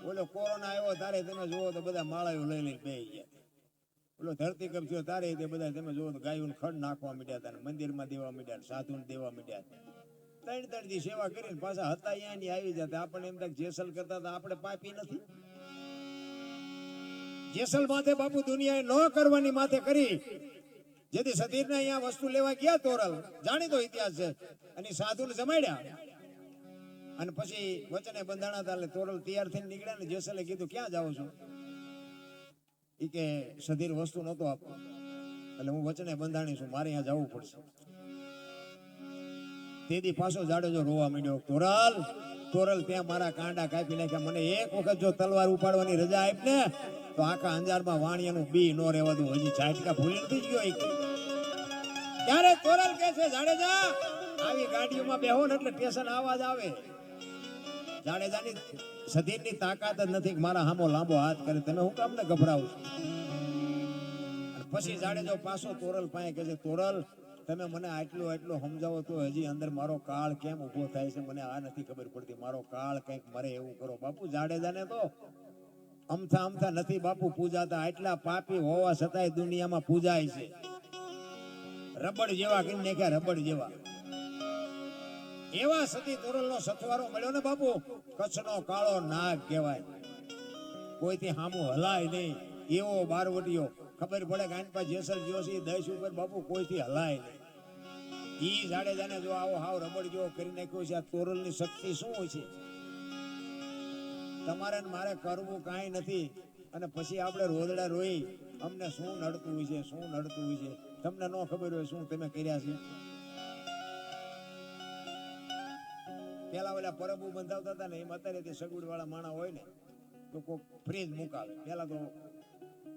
બોલો કોરોના આવ્યો તારે તમે જુઓ તો બધા માળાઓ લઈ લઈને બેસી ગયા. બોલો ધરતીકંપ થયો તારે તે બધા તમે જુઓ તો ગાયોને ખડ નાખવા માંડ્યા હતા, મંદિરમાં દેવા માંડ્યા, સાધુને દેવા માંડ્યા. 3 દી સેવા કરીને પાછા હતા અહીંયા આવી જતા. આપણને એમ થાય જેસલ કરતા હતા આપણે પાપી નથી. જેસલ માથે બાપુ દુનિયાએ ન કરવાની માથે કરી. જેથી સતીરને અહીંયા વસ્તુ લેવા ગયા તોરલ, જાણીતો ઇતિહાસ છે. અને સાધુને જમાડ્યા અને પછી વચને બંધાણા હતા. એટલે તોરલ તૈયાર થઈને નીકળ્યા ને જેસલે કીધું ક્યાં જાઓ છો? એ કે સધીર વસ્તુ નહોતો આપતો એટલે હું વચને બંધાણી છું, મારે અહીંયા જવું પડશે. તેથી પાછો જાડેજો રોવા માંડ્યો. તોરલ તોરલ ત્યાં મારા કાંડા કાપી નાખ્યા. મને એક વખત જો તલવાર ઉપાડવાની રજા આપ ને તો આખા અંજારમાં વાણિયાનું બી નો રહેવા દઉં. હજી ઝાટકા ભૂલી નથી ગયો. ત્યારે તોરલ કહે છે જાડેજા આવી ગાડીઓમાં બેહો ને એટલે સ્ટેશન આવાજ આવે. જાડેજાની સધીરની તાકાત જ નથી કે મારા હામો લાંબો હાથ કરે. તમે હું કામ ને ગભરાવ છો? પછી જાડેજો પાછો તોરલ પાસે કહે છે તોરલ તમે મને આટલો સમજાવો તો હજી અંદર મારો કાળ કેમ ઉભો થાય છે મને આ નથી ખબર પડતી. મારો કાળ કંઈક મરે એવું કરો. બાપુ જાડેજાને તો અમથા અમથા નથી બાપુ પૂજાતા, આટલા પાપી હોવા છતાંય દુનિયામાં પૂજાય છે. રબડ જેવા કરી નાખ્યા, રબડ જેવા. એવા સતી તોરલનો સથવારો મળ્યો ને બાપુ, કચ્છનો કાળો નાગ કહેવાય. કોઈથી હામું હલાય નહીં એવો બારવટીયો. ખબર પડે કે આની પાસે જેસલ જોશી દસ ઉપર બાપુ કોઈથી હલાય નહીં. ઈ જાડેજાને જો આવો હાવ રબડ જેવો કરી નાખ્યો છે. આ તોરલની શક્તિ શું હોય છે? તમારે મારે કરવું કાંઈ નથી, અને પછી આપણે રોદડા રોઈ અમને શું નડતું હોય છે, શું નડતું હોય છે. તમને ન ખબર હોય શું તમે કર્યા છે. પેલા ઓલા પરબુ બંધાવતા હતા ને, એમ અત્યારે સગવડ વાળા માણા હોય ને તો કોઈ ફ્રીજ મુકાવે. પેલા તો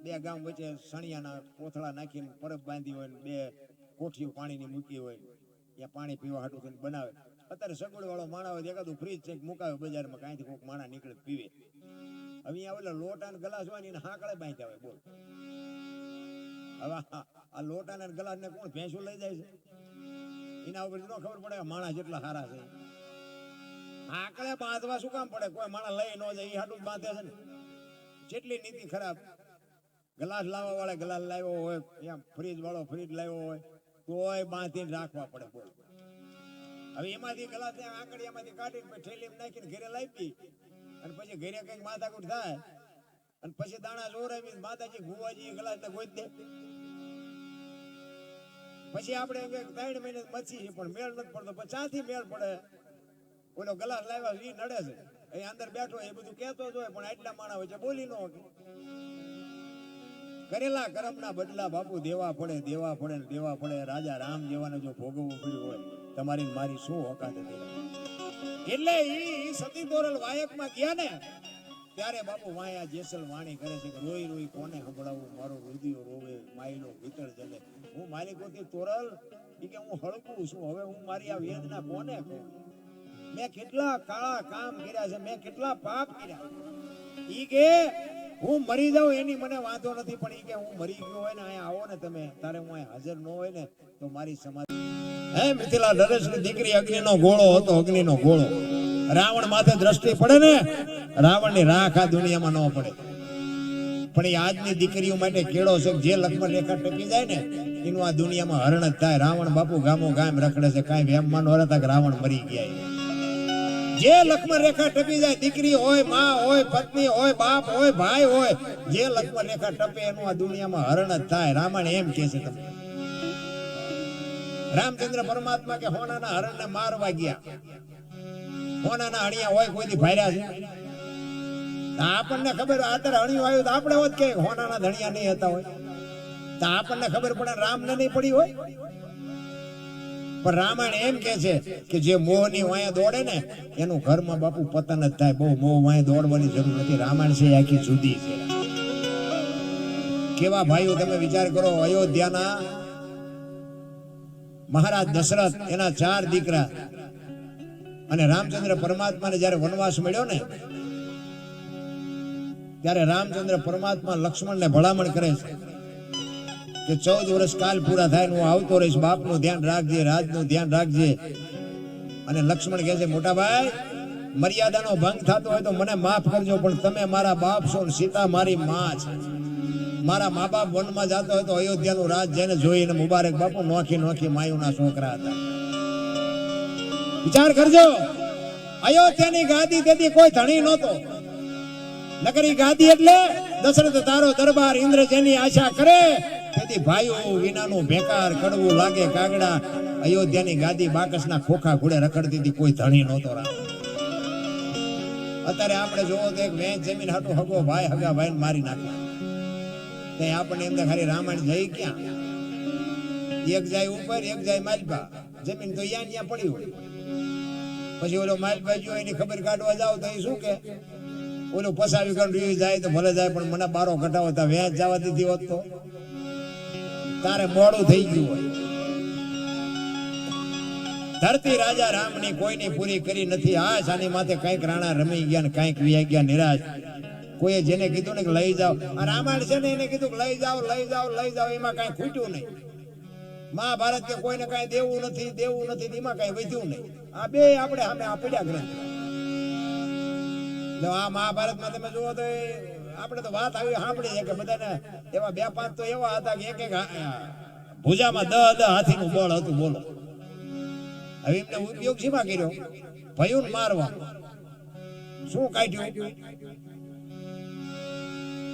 બે ગામ વચ્ચે સણિયાના કોથળા નાખીને પરબ બાંધી હોય, બે કોઠીઓ પાણીની મૂકી હોય, ત્યાં પાણી પીવા હાટું થઈને બનાવે. અત્યારે સગવડ વાળો માણા હોય એકાદું ફ્રીજ છે મુકાવે બજારમાં, કાંઈથી કોઈક માણા નીકળે પીવે. હવે અહીંયા ઓલા લોટા ને ગ્લાસ હોય ને એને હાકળે બાંધ્યા હોય. બોલ હવે આ લોટા ને ગ્લાસ ને કોણ ભેંસું લઈ જાય છે? એના ઉપર ન ખબર પડે માણા જેટલા સારા છે. આકડે બાંધવા શું કામ પડે? કોઈ માણા લઈ ન જાય એ હાટું જ બાંધે છે ને. જેટલી નીતિ ખરાબ. ગ્લાસ લાવવા વાળા ગ્લાસ લાવ્યો હોય, એમ ફ્રીજ વાળો ફ્રીજ લાવ્યો હોય તોય બાંધીને રાખવા પડે. બોલ હવે એમાંથી ગ્લાસ આંકડિયામાંથી કાઢીને ઠેલીમાં નાખીને ઘરે લાવી, અને પછી ઘરે કઈક માથાકૂટ થાય, અને પછી દાણા જોરાવી માતાજી ગુવાજી ગ્લાસ ને ગોઈ દે. પછી આપણે 3 મહિને મચી છે પણ મેળ નથી પડતો. પછી ચાથી મેળ પડે? ઓલો ગ્લાસ લાવ્યા ઈ નડે છે, એ અંદર બેઠો એ બધું કહેતો જ હોય, પણ આટલા માણા હોય છે બોલી ન શકે. કરેલા કર્મના બદલા બાપુ દેવા પડે, દેવા પડે ને દેવા પડે. રાજા રામ જેવાને જો ભોગવવું પડ્યું હોય, તમારી મારી શું ઓકાત હતી. એટલે ઈ સતી તોરલ વાયકમાં ગયા ને ત્યારે બાપુ વાયા જેસલ વાણી કરે છે કે રોઈ રોઈ કોને સંભળાવું, મારો રુધિયો રોવે, માયલો વિતળ જલે. હું મારી ગોતી તોરલ ઈ કે હું હળકું છું, હવે હું મારી આ વેદના કોને કહું. મેં કેટલા કાળા કામ કર્યા છે, મેં કેટલા પાપ કર્યા. ઈ કે હું મરી જાઉં એની મને વાંધો નથી, પણ ઈ કે હું મરી ગયો હોય ને અહીંયા આવો ને તમે, તારે હું અહીંયા હાજર ન હોય ને તો મારી સમાધિ. હે મિથિલા નરેશની દીકરી અગ્નિનો ગોળો હતો, અગ્નિનો ગોળો. રાવણ માથે દ્રષ્ટિ પડે ને, રાવણની રાખ આ દુનિયામાં ન પડે. પણ એ આજની દીકરીઓ માટે કેળો છે. જે લક્ષ્મણ રેખા ટકી જાય ને એનું આ દુનિયામાં હરણ જ થાય. રાવણ બાપુ ગામો ગામ રખડે છે, કાંઈ વેમમાં ન રહેતા કે રાવણ મરી ગયા. જે લક્ષ્મણ રેખા ટપી જાય, દીકરી હોય, માં હોય, પત્ની હોય, બાપ હોય, ભાઈ હોય, જે લક્ષ્મણ રેખા ટપે એનું આ દુનિયામાં હરણ જ થાય. રામાયણ એમ કે છે. તમે રામચંદ્ર પરમાત્મા કે હોનાના હરણને મારવા ગયા. હોનાના હણિયા હોય કોઈથી ભાર્યા છે? આપણને ખબર, અત્યારે હણિયું આવ્યું તો આપણે હોત કે હોનાના ધણિયા નહીં હતા હોય તો આપણને ખબર પડે, રામને નહીં પડી હોય. પણ રામાયણ એમ કે છે કે જે મોહની વાયા દોડે ને એનું ઘરમાં બાપુ પતન જ થાય. બહુ મોહ વાયા દોડવાની જરૂર નથી. રામાયણ છે આખી જુદી છે. કેવા ભાઈઓ તમે વિચાર કરો, અયોધ્યાના મહારાજ દશરથ, એના 4 દીકરા, અને રામચંદ્ર પરમાત્માને જયારે વનવાસ મળ્યો ને ત્યારે રામચંદ્ર પરમાત્મા લક્ષ્મણને ભલામણ કરે છે કે 14 વર્ષ કાલ પૂરા થાય હું આવતો રહીશ, બાપનું ધ્યાન રાખજે, રાજનું ધ્યાન રાખજે. અને લક્ષ્મણ કહે છે મોટા ભાઈ, મર્યાદાનો ભંગ થતો હોય તો મને માફ કરજો, પણ તમે મારા બાપ છો, સીતા મારી માં છે. મારા મા બાપ વનમાં જતો હોય તો અયોધ્યાનું રાજ જઈને જોઈને મુબારક. બાપુ નોખી નોખી માયુના છોકરા હતા. વિચાર કરજો, અયોધ્યાની ગાદી તેથી કોઈ ધણી નહોતો. નગરી ગાદી એટલે દશરથ તારો દરબાર, ઇન્દ્ર જેની આશા કરે તેથી ભાઈઓ વિનાનું બેકાર કડવું લાગે કાગડા. અયોધ્યાની ગાદી બાકસના ખોખા ઘોડે રખડતી હતી, કોઈ ધણી નહોતો. રામ અત્યારે આપણે જોવો તો એક વેચ જમીન હાટું હગો ભાઈ હગા ભાઈને મારી નાખે. ત્યાં આપણને એમ ખાલી રામાયણ જઈ ક્યાં? એક જાય ઉપર, એક જાય માલપા. જમીન તો ત્યાં પડી હોય. પછી ઓલો માલપા જો એની ખબર કાઢવા જાવ તો એ શું કે ઓલું પસાવી કરી જાય તો ભલે જાય, પણ મને બારો ઘટાવો તા વેચ જવા દીધી હોત તો તારે મોડું થઈ ગયું હોય. ધરતી રાજા રામની કોઈની પૂરી કરી નથી. આશ આની માથે કઈક રાણા રમી ગયા ને કઈક વિયા ગયા નિરાશ. કોઈએ જેને કીધું ને કે લઈ જાઓ, આ રામાયણ છે ને એને કીધું કે લઈ જાઓ લઈ જાઓ લઈ જાઓ, એમાં કઈ ખૂટ્યું નહીં. મહાભારત કે કોઈને કઈ દેવું નથી દેવું નથી, એમાં કઈ વધ્યું નહીં. આ બે આપણે સામે આ પડ્યા ગ્રંથ. આ મહાભારતમાં તમે જુઓ તો આપણે તો વાત આવી સાંભળી છે કે બધાને એવા 2-5 તો એવા હતા કે એક ભુજામાં 10 હાથીનું બળ હતું. બોલો હવે એમને ઉપયોગ શેમાં કર્યો? ભયુન મારવા. શું કાઢ્યું?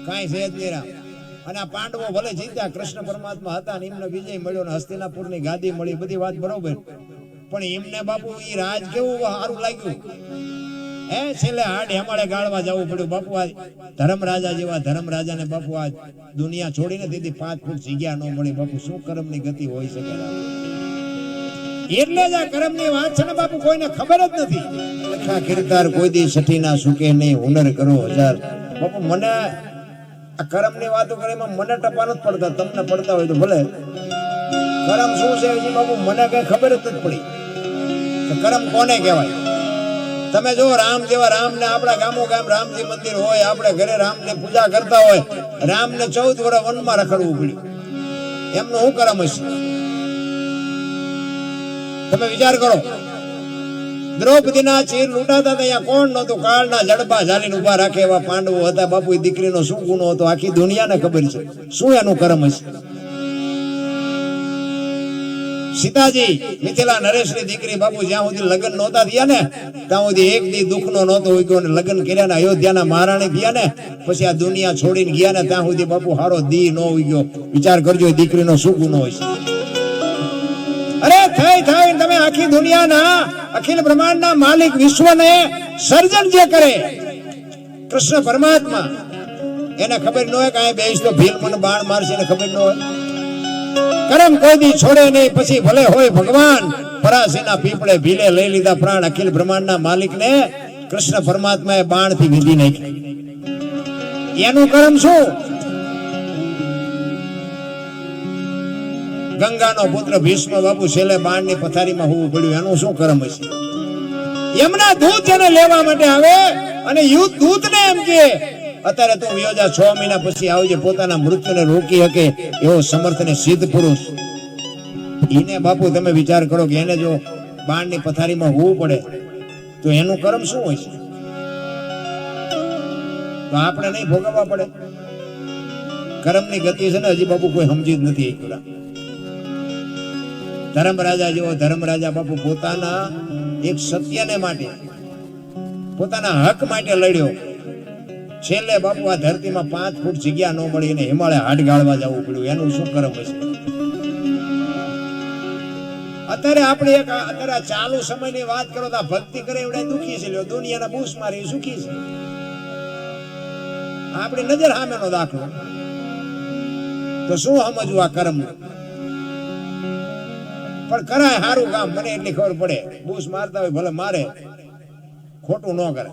કાંઈ છે જ નહીં. અને આ પાંડવો ભલે જીત્યા, કૃષ્ણ પરમાત્મા હતા ને એમને વિજય મળ્યો ને હસ્તિનાપુરની ગાદી મળી, બધી વાત બરોબર, પણ એમને બાપુ ઈ રાજ કેવું સારું લાગ્યું હે? છેલ્લે હાડ હેમાળે ગાળવા જવું પડ્યું બાપુ. આ ધર્મરાજા જેવા ધર્મરાજાને બાપુ આ દુનિયા છોડીને દીધી 5 ફૂટ જગ્યા ન મળી બાપુ. શું કર્મની ગતિ હોઈ શકે? એટલે જ આ કર્મની વાત છે ને બાપુ, કોઈને ખબર જ નથી. લખા કીર્તાર કોઈ દી સઠી ના સુકે નહીં, હુનર કરો હજાર. બાપુ મને આ કર્મની વાતો કરીમાં મને ટપા નથી પડતા, તમને પડતા હોય તો ભલે. કર્મ શું છે હજી બાપુ મને કઈ ખબર જ નથી પડી કે કર્મ કોને કહેવાય. તમે જો રામ જેવા રામને આપણા ગામો ગામ રામજી મંદિર હોય, આપણે ઘરે રામને પૂજા કરતા હોય, રામને 14 વર્ષ વનમાં રખડવું પડ્યું, એમનું શું કર્મ હશે? તમે વિચાર કરો, દ્રૌપદીના ચીર લૂંટાતા ત્યાં કોણ નહોતું? કાળના જડબા ઝાલીને ઉભા રાખે એવા પાંડવો હતા બાપુ. દીકરીનો શું ગુનો હતો આખી દુનિયાને ખબર છે. શું એનું કર્મ હશે? સીતાજી મિથિલા નરેશની દીકરી બાપુ, જ્યાં સુધી લગ્ન નહોતા થયા ને ત્યાં સુધી એક દી દુઃખનો નહોતો ઉગ્યો, ને લગ્ન કર્યા ને અયોધ્યાના મહારાણી થયા ને પછી આ દુનિયા છોડીને ગયા ને ત્યાં સુધી બાપુ હારો દી ન ઉગ્યો. વિચાર કરજો દીકરીનો શું ગુનો હોય છે? અરે થઈ તમે આખી દુનિયાના અખિલ બ્રહ્માંડના માલિક, વિશ્વને સર્જન જે કરે કૃષ્ણ પરમાત્મા, એને ખબર ન હોય કે આ બેસ તો ભીલ મને બાણ મારશે, એને ખબર ન હોય. કર્મ કોઈ દી છોડે નહીં, પછી ભલે હોય ભગવાન. પરાશીના પીપળે ભીલે લઈ લીધા પ્રાણ, અખિલ બ્રહ્માંડના માલિકને કૃષ્ણ પરમાત્માએ બાણથી વિધી નાખી. એનું કર્મ શું? ગંગાનો પુત્ર ભીષ્મ બાપુ છેલ્લે બાણની પથારીમાં હોવું પડ્યું, એનું શું કર્મ હશે? એમના દૂત જેને લેવા માટે આવે અને યુદ્ધ દૂતને એમ કે અત્યારે તું યોજા 6 મહિના પછી આવજે, પોતાના મૃત્યુને રોકી શકે એવો સમર્થ ને સિદ્ધ પુરુષ. એને બાપુ તમે વિચાર કરો કે એને જો બાણની પથારીમાં હોવું પડે તો એનું કર્મ શું હોય છે? તો આપણે નહીં ભોગવવા પડે? કર્મની ગતિ છે ને હજી બાપુ કોઈ સમજી જ નથી. ધર્મરાજા જેવો ધર્મરાજા બાપુ પોતાના એક સત્યને માટે, પોતાના હક માટે લડ્યો. છેલ્લે બાપુ આ ધરતીમાં 5 ફૂટ જગ્યા ન મળી અને હિમાલય હાડ ગાળવા જવું પડ્યું. એનું શું કર્મ હશે? અત્યારે આપણે અત્યારે ચાલુ સમયની વાત કરો તો ભક્તિ કરે એવડા દુખી છે, લ્યો દુનિયાના બૂસ મારી સુખી છે. આપણી નજર સામેનો દાખલો. તો શું સમજવું આ કર્મ? પણ કરાય સારું કામ, મને એટલી ખબર પડે. બૂસ મારતા હોય ભલે મારે, ખોટું ન કરે.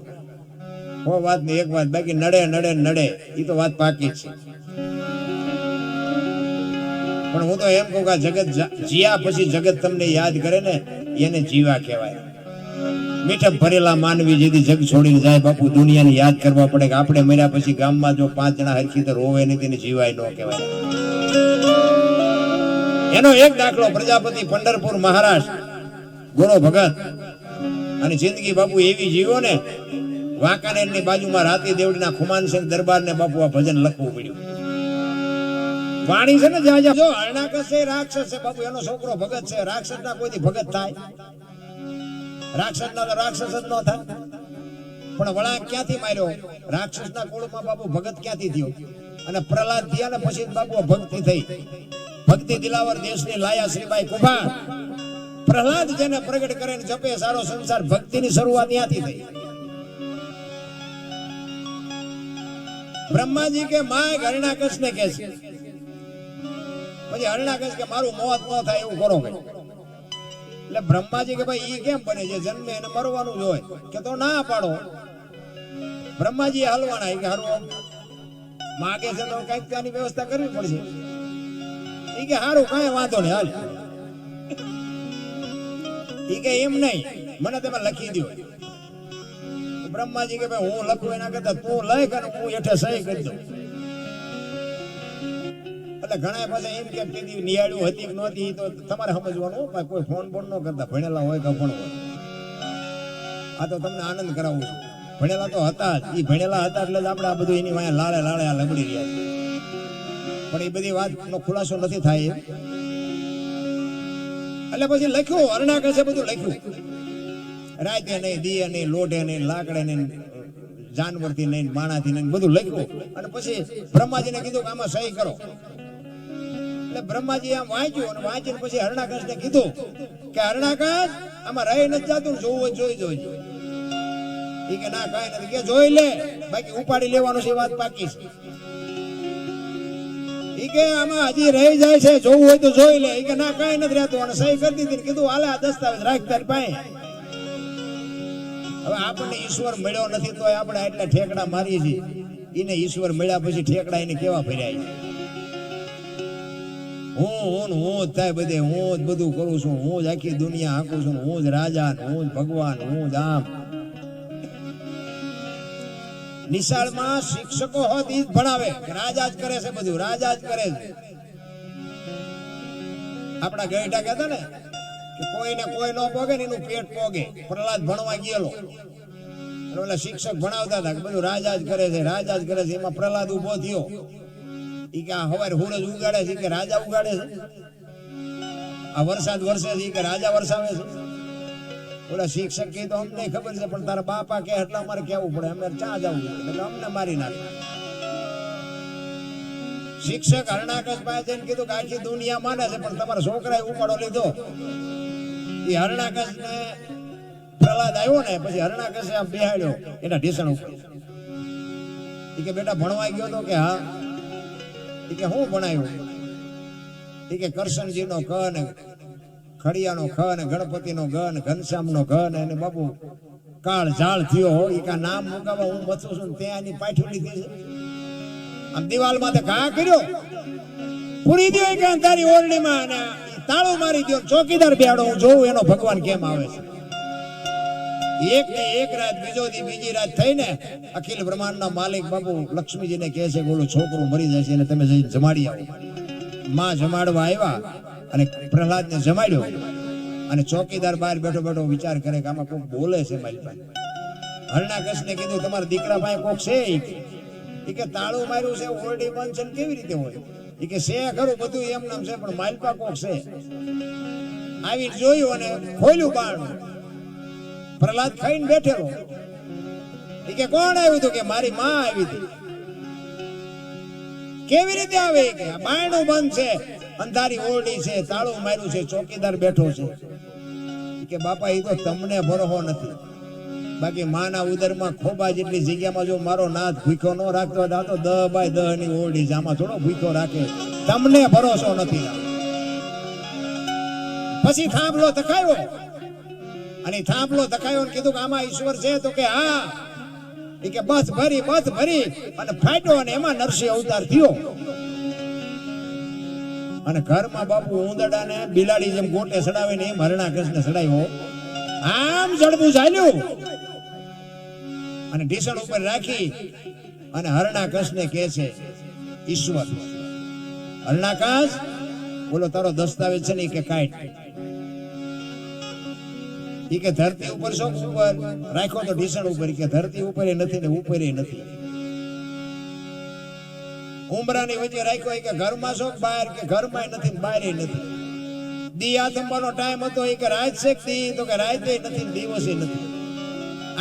વાત ની એક વાત, બાકી નડે એ તો વાત પાકી છે. પણ હું તો એમ કહું કે જગત જીયા પછી જગત તમને યાદ કરે ને એને જીવા કહેવાય. મીઠપ ભરેલા માનવી જેથી જગ છોડીને જાય બાપુ, દુનિયાને યાદ કરવા પડે કે આપણે મર્યા પછી ગામમાં જો 5 જણા હરખી તો રોવે નહીં, તેને જીવાય ન કહેવાય. એનો એક દાખલો પ્રજાપતિ પંઢરપુર મહારાષ્ટ્ર, ગોરો ભગત, અને જિંદગી બાપુ એવી જીવો ને વાંકાનેરની બાજુમાં રાતી દેવડીના ખુમાનસિંહ દરબારને બાપુ આ ભજન લખવું પડ્યું. વાણી છે ને જ્યાં જો હરણાકશ છે, રાક્ષસ છે બાપુ, એનો છોકરો ભગત છે. રાક્ષસના કોઈથી ભગત થાય? રાક્ષસના તો રાક્ષસ જ ન થાય. પણ વળાંક ક્યાંથી માર્યો? રાક્ષસના કુળમાં બાપુ ભગત ક્યાંથી થયો? અને પ્રહલાદ થયા ને પછી બાપુ ભક્તિ થઈ. ભક્તિ દિલાવર દેશની લાયા શ્રીબાઈ કુંભાર. પ્રહલાદ જેને પ્રગટ કરે ને જપે સારો સંસાર, ભક્તિની શરૂઆત ત્યાંથી થઈ. બ્રહ્માજી કે માં હરણાકશ ને કે છે, પછી હરણાકશ કે મારું મોત ન થાય એવું કરો કે. એટલે બ્રહ્માજી કે ભાઈ ઈ કેમ બને? જે જન્મે એને મરવાનું જ હોય. કે તો ના પાડો. બ્રહ્માજી હલવાના કે હારું માગે છે તો કઈક ત્યાંની વ્યવસ્થા કરવી પડશે. ઈ કે હારું કઈ વાંધો નહીં, હાલ. ઈ કે એમ નહીં, મને તમે લખી દો. બ્રહ્માજી કે ભાઈ હું લખું એના કરતા તું લખ અને હું હેઠે સહી કરી દઉં. એટલે ઘણા પાસે એમ કે કીધી નિયાળ્યું હતી કે નહોતી તો તમારે સમજવાનું. કોઈ ફોન બોન ન કરતા, ભણેલા હોય કે ભણવો. આ તો તમને આનંદ કરાવું છું. ભણેલા તો હતા જ, એ ભણેલા હતા એટલે જ આપણે આ બધું એની વાંહે લાળે લાળે આ લબડી રહ્યા છે. પણ એ બધી વાતનો ખુલાસો નથી થાય એટલે પછી લખ્યું, હરણાકશે બધું લખ્યું, રાતે નહીં, દીએ નહીં, લોઢે નહીં, લાકડે નહીં, જાનવરથી નહીં, માણાથી નહીં, બધું લખ્યું. અને પછી બ્રહ્માજીને કીધું કે આમાં સહી કરો. એટલે બ્રહ્માજી આમ વાંચ્યું અને વાંચીને પછી હરણાકશને કીધું કે હરણાકશ આમાં રહી નથી જતું, જોવું હોય જોઈ જોઈજો. એ કે ના કાંઈ નથી, કે જોઈ લે, બાકી ઉપાડી લેવાનું છે, વાત પાકી છે. એ કે આમાં હજી રહી જાય છે, જોવું હોય તો જોઈ લે. એ કે ના કાંઈ નથી રહેતું, અને સહી કરી દીધી. કીધું હાલે આ દસ્તાવેજ રાખ તારી પાસે. હવે આપણને ઈશ્વર મળ્યો નથી તો આપણે આટલા ઠેકડા મારીએ છીએ. એને ઈશ્વર મળ્યા પછી ઠેકડા એને કેવા ફર્યા છે. હું જ થાય બધે, હું જ બધું કરું છું, હું જ આખી દુનિયા હાંકું છું, હું જ રાજા, હું જ ભગવાન, હું જ આમ. નિશાળમાં શિક્ષકો હોત ઈ જ ભણાવે, રાજા જ કરે છે બધું, રાજા જ કરે છે. આપણા ગઈઢા કહેતા ને કે કોઈને કોઈ ન પોગે ને એનું પેટ પોગે. પ્રહલાદ ભણવા ગયેલો, ઓલા શિક્ષક ભણાવતા હતા કે બધું રાજા જ કરે છે, રાજા જ કરે છે. એમાં પ્રહલાદ ઉભો થયો. ઈ કે આ હવારે સૂરજ ઉગાડે છે કે રાજા ઉગાડે છે? આ વરસાદ વરસે છે કે રાજા વરસાવે છે? ઓલા શિક્ષક કે તો અમને ખબર છે, પણ તારા બાપા કે એટલે અમારે કેવું પડે, અમે ચા જવું એટલે અમને મારી નાખે. શિક્ષક હરણાકશ પાસે જઈને કીધું કે આખી દુનિયા માને છે, પણ તમારા છોકરાએ ઉપાડો લીધો. એ હરણાકશ ને પ્રહલાદ આવ્યો ને પછી હરણાકશે આમ બેહાડ્યો એના ઢીસણ ઉપર. એ કે બેટા ભણવા ગયો તો? કે હા. એ કે હું ભણાયું? એ કે કરશનજીનો ક ને ખડિયાનો ખ ને ગણપતિનો ગ ને ઘનશ્યામનો ઘ ને એને બાબુ કાળ ઝાળ થયો હોય. એ કા નામ મુકાવા હું મથું છું ત્યાં એની પાઠું લીધી છે. આમ દિવાલમાં તો ઘા કર્યો, પૂરી દો કે તારી ઓરડીમાં અને તાળું મારી દો, ચોકીદાર બેહાડો, હું જોઉં એનો ભગવાન કેમ આવે છે. એક ને એક રાત, બીજો દી બીજી રાત થઈને અખિલ બ્રહ્માંડના માલિક બાબુ લક્ષ્મીજીને કહે છે કે ઓલું છોકરું મરી જશે અને તમે જઈને જમાડી આવો. માં જમાડવા આવ્યા અને પ્રહલાદને જમાડ્યો. અને ચોકીદાર બહાર બેઠો બેઠો વિચાર કરે કે આમાં કોક બોલે છે મારી પાસે. હરણાકશને કીધું તમારા દીકરા પાસે કોક છે? એ કે તાળું માર્યું છે, ઓરડી બંધ છે, કેવી રીતે હોય? એ કે છે ખરું બધું એમ નામ છે, પણ માલપા કોક છે. આવી જોયું અને ખોલ્યું બારણું. પ્રહલાદ ખાઈને બેઠેલો. એ કે કોણ આવ્યું હતું? કે મારી માં આવી હતી. કેવી રીતે આવે? કે બારણું બંધ છે, અંધારી ઓરડી છે, તાળું માર્યું છે, ચોકીદાર બેઠો છે. કે બાપા એ તો તમને ભરોહો નથી, બાકી માના ઉદરમાં ખોબા જેટલી જગ્યામાં જો મારો નાથ ભૂખ્યો ન રાખતો હોય તો 10 બાય 10 ની ઓરડી છે, આમાં થોડો ભૂખ્યો રાખે. તમને ભરોસો નથી. પછી થાંભલો ધકાયો અને થાંભલો ધકાયો ને કીધું કે આમાં ઈશ્વર છે? તો કે હા. એ કે બસ ભરી અને ફાટ્યો અને એમાં નરસિંહ અવતાર થયો. અને ઘરમાં બાપુ ઉંદરડાને બિલાડી જેમ ગોટે સડાવે ને એમ હરણાકશને સડાવ્યો. આમ જડબું ચાલ્યું અને ઢીસણ ઉપર રાખી અને હરણાકશને કહે છે ઈશ્વર, હરણાકશ બોલો તારો દસ્તાવેજ છે ને? કે કાઢ. એ કે ધરતી ઉપર શોક ઉપર રાખ્યો તો ઢીસણ ઉપર? કે ધરતી ઉપર નથી ને ઉપર નથી. ઉમરાની વચ્ચે રાખ્યો. કે ઘરમાં શોક બહાર? કે ઘરમાં નથી ને બહાર નથી. દી આથમવાનો ટાઈમ હતો. એ કે રાત છે દી? તો કે રાતે નથી ને દિવસે નથી.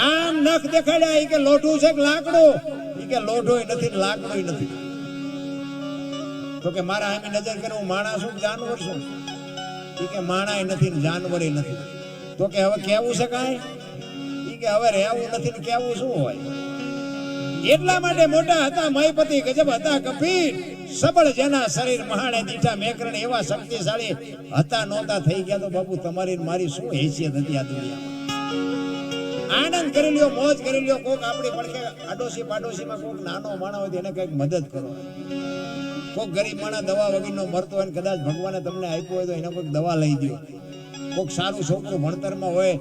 આમ નખ દેખાડ્યા. એ કે લોઢું છે કે લાકડું? એ કે લોઢું નથી ને લાકડું નથી. તો કે મારા આમી નજર કરે હું માણસ છું જાનવર છું? એ કે માણા નથી ને જાનવર નથી. તો કે હવે કેવું છે કાંઈ? એ કે હવે રહેવું નથી ને કેવું શું હોય? એટલા માટે મોટા હતા મહીપતિ, ગજબ હતા કપીર, સબળ જેના શરીર મહાણે દીઠા મેકરણ, એવા શક્તિશાળી હતા નહોતા થઈ ગયા. તો બાપુ તમારી મારી શું હેસિયત હતી આ દુનિયામાં? આનંદ કરી લ્યો, મોજ કરી લ્યો. કોક આપણી પડખે આડોશી પાડોશીમાં કોક નાનો માણસ હોય તો એને કઈક મદદ કરો. કોક ગરીબ માણસ દવા વગરનો મરતો હોય, કદાચ ભગવાને તમને આપ્યું હોય તો એને કોઈક દવા લઈ દો. કોઈક સારું છોકરું ભણતરમાં હોય,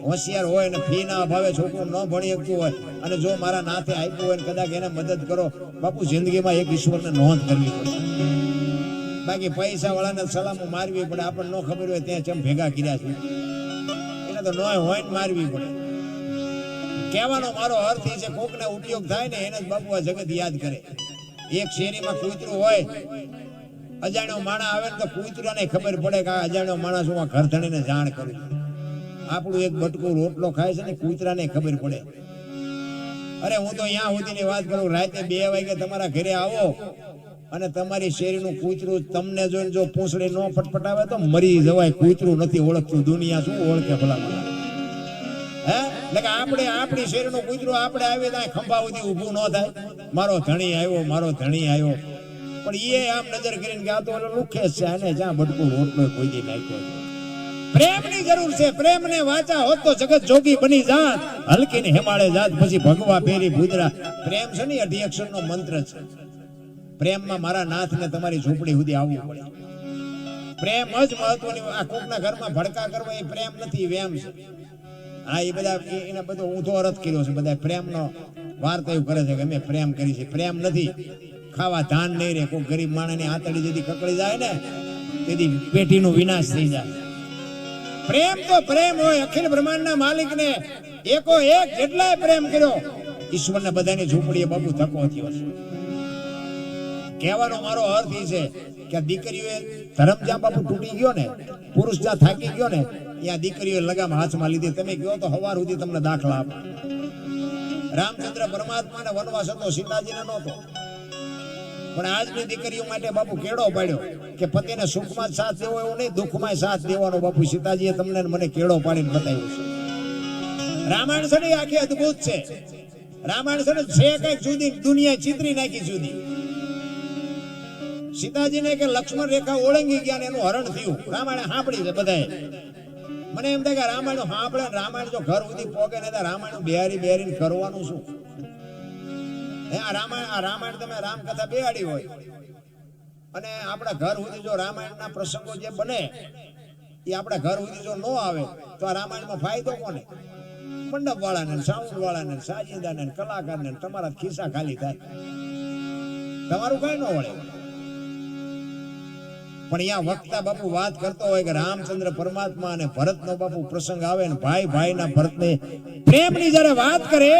હોશિયાર હોય અને ફી ના અભાવે છોકરું ન ભણી શકતું હોય અને જો મારા નાથે આપ્યું હોય ને કદાચ એને મદદ કરો. બાપુ જિંદગીમાં એક ઈશ્વરને નોંધ કરવી પડે. બાકી પૈસા વાળાને સલામો મારવી પડે. આપણને ન ખબર હોય ત્યાં ચમ ભેગા કર્યા છે એને તો નોય હોય ને મારવી પડે. કહેવાનો મારો અર્થ એ છે કોકને ઉપયોગ થાય ને એને જ બાપુ આ જગત યાદ કરે. એક શેરીમાં કૂતરું હોય, અજાણ્યો માણસ આવે ને તો કૂતરાને ખબર પડે કે આ અજાણ્યો માણસ હું ઘર ધણીને જાણ કરું. આપણું એક બટકું રોટલો ખાય છે ને કૂતરાને ખબર પડે. અરે હું તો અહીંયા સુધીની વાત કરું, રાતે 2 વાગે તમારા ઘરે આવો અને તમારી શેરીનું કૂતરું તમને જોઈને જો પૂંછડી નો ફટફટાવે તો મરી જવાય. કૂતરું નથી ઓળખતું, દુનિયા શું ઓળખે ભલા. હે એટલે કે આપણે આપણી શેરીનું કૂતરું આપણે આવી ત્યાં ખંભા સુધી ઊભું ન થાય, મારો ધણી આવ્યો, મારો ધણી આવ્યો. પણ એ આમ નજર કરીને કે આ તો લુખે છે, અને જ્યાં બટકું રોટલો કોઈ દી નાખ્યો. પ્રેમની જરૂર છે. પ્રેમને વાચા હોત તો જગત જોગી બની જાત, હલકીને હેમાળે જાત પછી ભગવા પેરી ભૂદરા. પ્રેમ છે ને 8 અક્ષરનો મંત્ર છે. પ્રેમમાં મારા નાથને તમારી ઝૂંપડી સુધી આવવું પડે. પ્રેમ જ મહત્વની. આ કોકના ઘરમાં ભડકા કરવા એ પ્રેમ નથી, વેમ છે. હા એ બધા એને બધો ઊંધો અર્થ કર્યો છે. બધા પ્રેમનો વાર્તા એવું કરે છે કે અમે પ્રેમ કરી છે. પ્રેમ નથી. ખાવા ધાન નહીં રે. કોઈ ગરીબ માણસની આંતળી જેથી કકડી જાય ને તેથી પેટીનો વિનાશ થઈ જાય. પ્રેમ તો પ્રેમ હોય. અખિલ બ્રહ્માંડના માલિકને એકો એક જેટલાય પ્રેમ કર્યો, ઈશ્વરને બધાની ઝૂંપડીએ બાપુ ધક્કો થયો છે. કહેવાનો મારો અર્થ એ છે કે દીકરીઓએ ધર્મ જ્યાં બાપુ તૂટી ગયો ને, પુરુષ જ્યાં થાકી ગયો ને, ત્યાં દીકરીઓએ લગામ હાથમાં લીધી. તમે કહો તો હવાર સુધી તમને દાખલા આપો. રામચંદ્ર પરમાત્માને વનવાસ હતો, સીતાજીને નહોતો. પણ આજની દીકરીઓ માટે બાપુ કેળો પાડ્યો કે પતિને સુખમાં જ સાથ દેવો એવું નહીં, દુઃખમાં સાથ દેવાનો. બાપુ સીતાજીએ તમને મને કેળો પાડીને બતાવ્યું છે. રામાયણ છે ને આખી અદભુત છે. રામાયણ છે ને કઈક જુદી, દુનિયા ચિત્રી નાખી જુદી. સીતાજીને કે લક્ષ્મણ રેખા ઓળંગી ગયા ને એનું હરણ થયું. રામાયણ સાંભળી છે બધાએ. મને એમ થાય કે રામાયણ સાંભળે, રામાયણ જો ઘર સુધી પોગે ને તો રામાયણ બેહારીને કરવાનું શું? આ રામાયણ તમે રામકથા બેહાડી હોય અને આપણા ઘર સુધી જો રામાયણના પ્રસંગો જે બને એ આપણા ઘર સુધી જો ન આવે તો આ રામાયણમાં ફાયદો કોને? મંડપ વાળાને, સાઉન્ડ વાળાને, સાજીદાને, કલાકારને. તમારા ખિસ્સા ખાલી થાય, તમારું કઈ ન વળે. પણ અહીંયા વક્તા બાપુ વાત કરતો હોય કે રામચંદ્ર પરમાત્મા અને ભરતનો બાપુ પ્રસંગ આવે ને ભાઈના ભરતને પ્રેમની જ્યારે વાત કરે,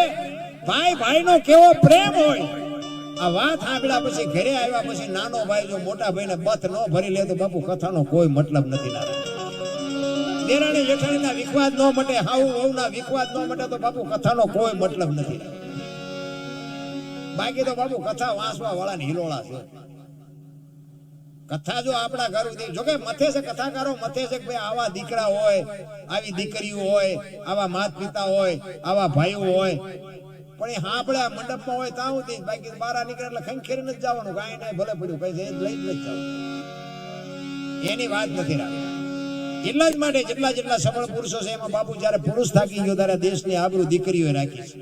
ભાઈનો કેવો પ્રેમ હોય. આ વાત સાંભળ્યા પછી ઘરે આવ્યા પછી નાનો ભાઈ જો મોટા ભાઈને બથ ન ભરી લે તો બાપુ કથાનો કોઈ મતલબ નથી. દેરાણી જેઠાણીના વિખવાદ ન મટે, હાઉ વહુના વિખવાદ ન મટે તો બાપુ કથાનો કોઈ મતલબ નથી. બાકી તો બાપુ કથા વાંચવા વાળાની હિલોળા છે. કથા જો આપણા ઘર સુધી જોકે મથે છે, કથાકારો મથે છે કે ભાઈ આવા દીકરા હોય, આવી દીકરીઓ હોય, આવા માતા પિતા હોય, આવા ભાઈઓ હોય. પણ એ હાંભળે મંડપમાં હોય ત્યાં સુધી, બાકી બહાર નીકળે એટલે ખંખેરી નથી જવાનું. કાંઈ નહીં ભલે પડ્યું કઈ છે લઈ જ નથી જવાનું. એની વાત નથી રાખી. એટલા જ માટે જેટલા સફળ પુરુષો છે એમાં બાપુ જયારે પુરુષ થાકી ગયો ત્યારે દેશની આબરૂ દીકરીઓએ રાખી છે.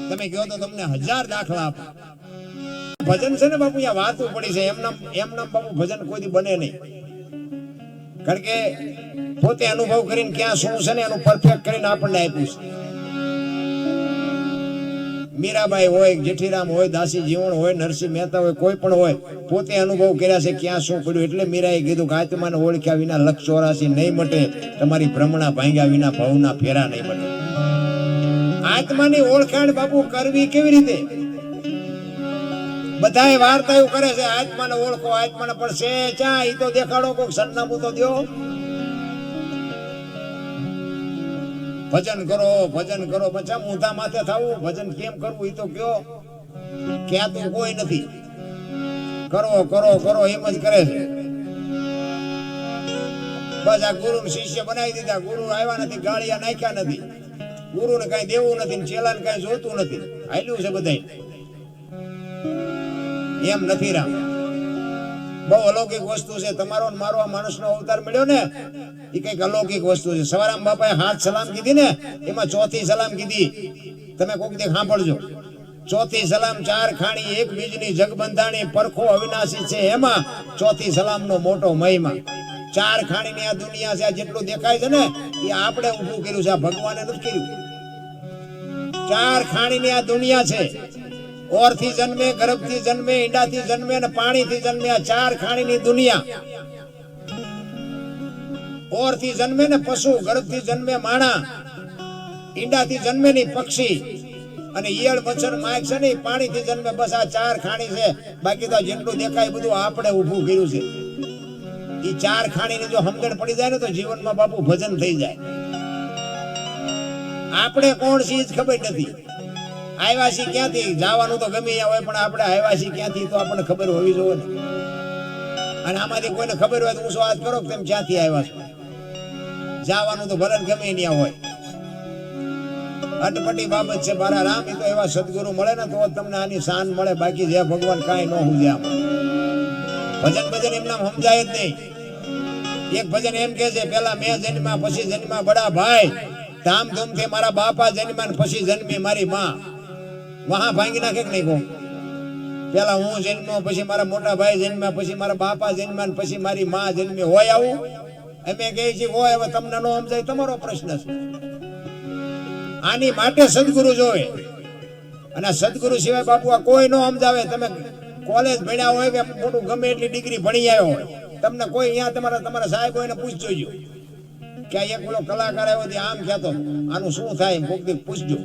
તમે કહો તો તમને 1000 દાખલા આપો. ભજન છે ને બાપુ અહીંયા વાતું પડી છે. એમનામ બાપુ ભજન કોઈ બને નહીં. કારણ કે પોતે અનુભવ કરીને ક્યાં શું છે ને એનું પરફેક્ટ કરીને આપણને આપ્યું છે. મીરાબાઈ હોય, જેઠીરામ હોય, દાસી જીવણ હોય, નરસિંહ મહેતા હોય, કોઈ પણ હોય, પોતે અનુભવ કર્યા છે ક્યાં શું પડ્યું. એટલે મીરાએ કીધું કે આત્માને ઓળખ્યા વિના 184 નહીં મટે, તમારી ભ્રમણા ભાંગ્યા વિના ભવના ફેરા નહીં મટે. આત્માની ઓળખાણ બાપુ કરવી કેવી રીતે? બધાએ વાર્તા એવું કરે છે આત્માને ઓળખો, આત્માને, પણ છે ચા ઈ તો દેખાડો, કોઈક સરનામું તો દો. ભજન કરો પછી ઊંધા માથે થવું. ભજન કેમ કરવું એ તો કયો. ક્યાં તો કોઈ નથી. કરો એમ જ કરે છે. બસ આ ગુરુ શિષ્ય બનાવી દીધા. ગુરુ આવ્યા નથી, ગાળિયા નાખ્યા નથી, ગુરુને કઈ દેવું નથી, ચેલાને કઈ જોતું નથી. હાલ્યું છે બધાય. એમ નથી રામ. બહુ અલૌકિક વસ્તુ છે. તમારો મારો આ માણસનો અવતાર મળ્યો ને એ કઈક અલૌકિક વસ્તુ છે. સવારામ બાપાએ 7 સલામ કીધી ને, એમાં 4થી સલામ કીધી. તમે કોક દે સાંભળજો. 4થી સલામ 4 ખાણી 1 બીજની જગબંધાણી, પરખો અવિનાશી છે એમાં 4થી સલામનો મોટો મહિમા. 4 ખાણીની આ દુનિયા છે. આ જેટલું દેખાય છે ને એ આપણે ઊભું કર્યું છે, આ ભગવાને નથી કર્યું. 4 ખાણીની આ દુનિયા છે. ઓરથી જન્મે, ગર્ભથી જન્મે, ઈંડાથી જન્મે અને પાણીથી જન્મે. આ 4 ખાણીની દુનિયા. ઓરથી જન્મે ને પશુ, ગર્ભથી જન્મે માણા, ઈંડાથી જન્મે નહીં પક્ષી, અને ઈયળ મચ્છર માખ છે ને પાણીથી જન્મે. બસ આ 4 ખાણી છે. બાકી તો જેટલું દેખાય બધું આપણે ઊભું કર્યું છે. એ 4 ખાણીને જો સમજણ પડી જાય ને તો જીવનમાં બાપુ ભજન થઈ જાય. આપણે કોણ છીએ જ ખબર નથી. આવ્યા છીએ ક્યાંથી, જવાનું તો ગમે ત્યાં હોય, પણ આપણે આવ્યા છીએ ક્યાંથી તો આપણને ખબર હોવી જોઈએ ને. અને આમાંથી કોઈને ખબર હોય તો હું વાત કરો કે તેમ ક્યાંથી આવ્યા છો. જવાનું તો ભલે ગમે ત્યાં હોય. અટપટી બાબત છે મારા રામ. એ તો એવા સદગુરુ મળે ને તો તમને આની શાન મળે. બાકી જે ભગવાન કાંઈ ન હુજે. આમ ભજન ભજન એમના સમજાય જ નહીં. એક ભજન એમ કે છે, પેલા મેં જન્મ્યા પછી જન્મ્યા બડા ભાઈ, ધામધૂમથી મારા બાપા જન્મ્યા પછી જન્મી મારી માં. વહા ભાંગી નાખે કે નહીં કહું? પેલા હું જન્મ્યો પછી મારા મોટા ભાઈ જન્મ્યા પછી મારા બાપા જન્મ્યા પછી મારી માં જન્મી. હોય આવું? અમે કહીએ છીએ હોય. હવે તમને ન સમજાય તમારો પ્રશ્ન છે. આની માટે સદગુરુ જોવે. અને સદગુરુ સિવાય બાપુ આ કોઈ ન સમજાવે. તમે કોલેજ ભણ્યા હોય કે મોટું ગમે એટલી ડિગ્રી ભણી આવ્યો હોય, તમને કોઈ અહીંયા તમારા સાહેબ હોય ને પૂછજો કે આ એક પેલો કલાકાર આવ્યો તે આમ કહેતો, આનું શું થાય કોક દી પૂછજો.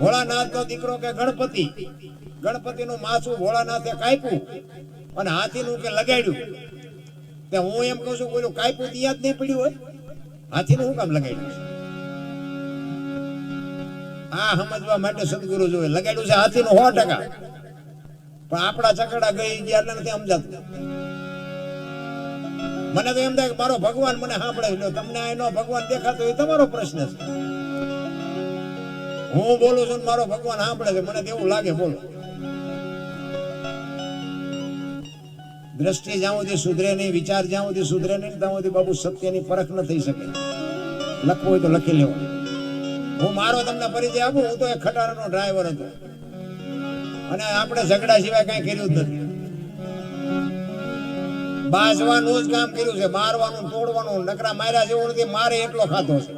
ભોળાનાથ નો દીકરો કે ગણપતિ નું માથું ભોળાનાથે કાપ્યું અને હાથીનું કે લગાડ્યું. તે હું એમ કહું છું કોઈ કાપ્યું ત્યાં જ નહીં પડ્યું હોય, હાથીનું શું કામ લગાડ્યું છે? આ સમજવા માટે સદગુરુ જોવે. લગાડ્યું છે હાથીનું 100%, પણ આપણા ચકડા ગઈ ગયા એટલે નથી સમજાતું. મને તો એમ થાય કે મારો ભગવાન મને સાંભળે. તમને આ નો ભગવાન દેખાતો એ તમારો પ્રશ્ન છે. હું બોલું છું મારો ભગવાન સાંભળે છે, મને તેવું લાગે. બોલો. દ્રષ્ટિ જ્યાં સુધી સુધરે નહીં, વિચાર જ્યાં સુધી સુધરે નહીં, ત્યાં સુધી બાબુ સત્યની પરખ ન થઈ શકે. લખવું હોય તો લખી લેવું. હું મારો તમને પરિચય આપું. હું તો એક ખટારાનો ડ્રાઈવર હતો અને આપણે ઝઘડા સિવાય કઈ કર્યું જ નથી. બાજવાનું જ કામ કર્યું છે, મારવાનું તોડવાનું. નકરા માર્યા જેવું નથી, મારે એટલો ખાતો છે.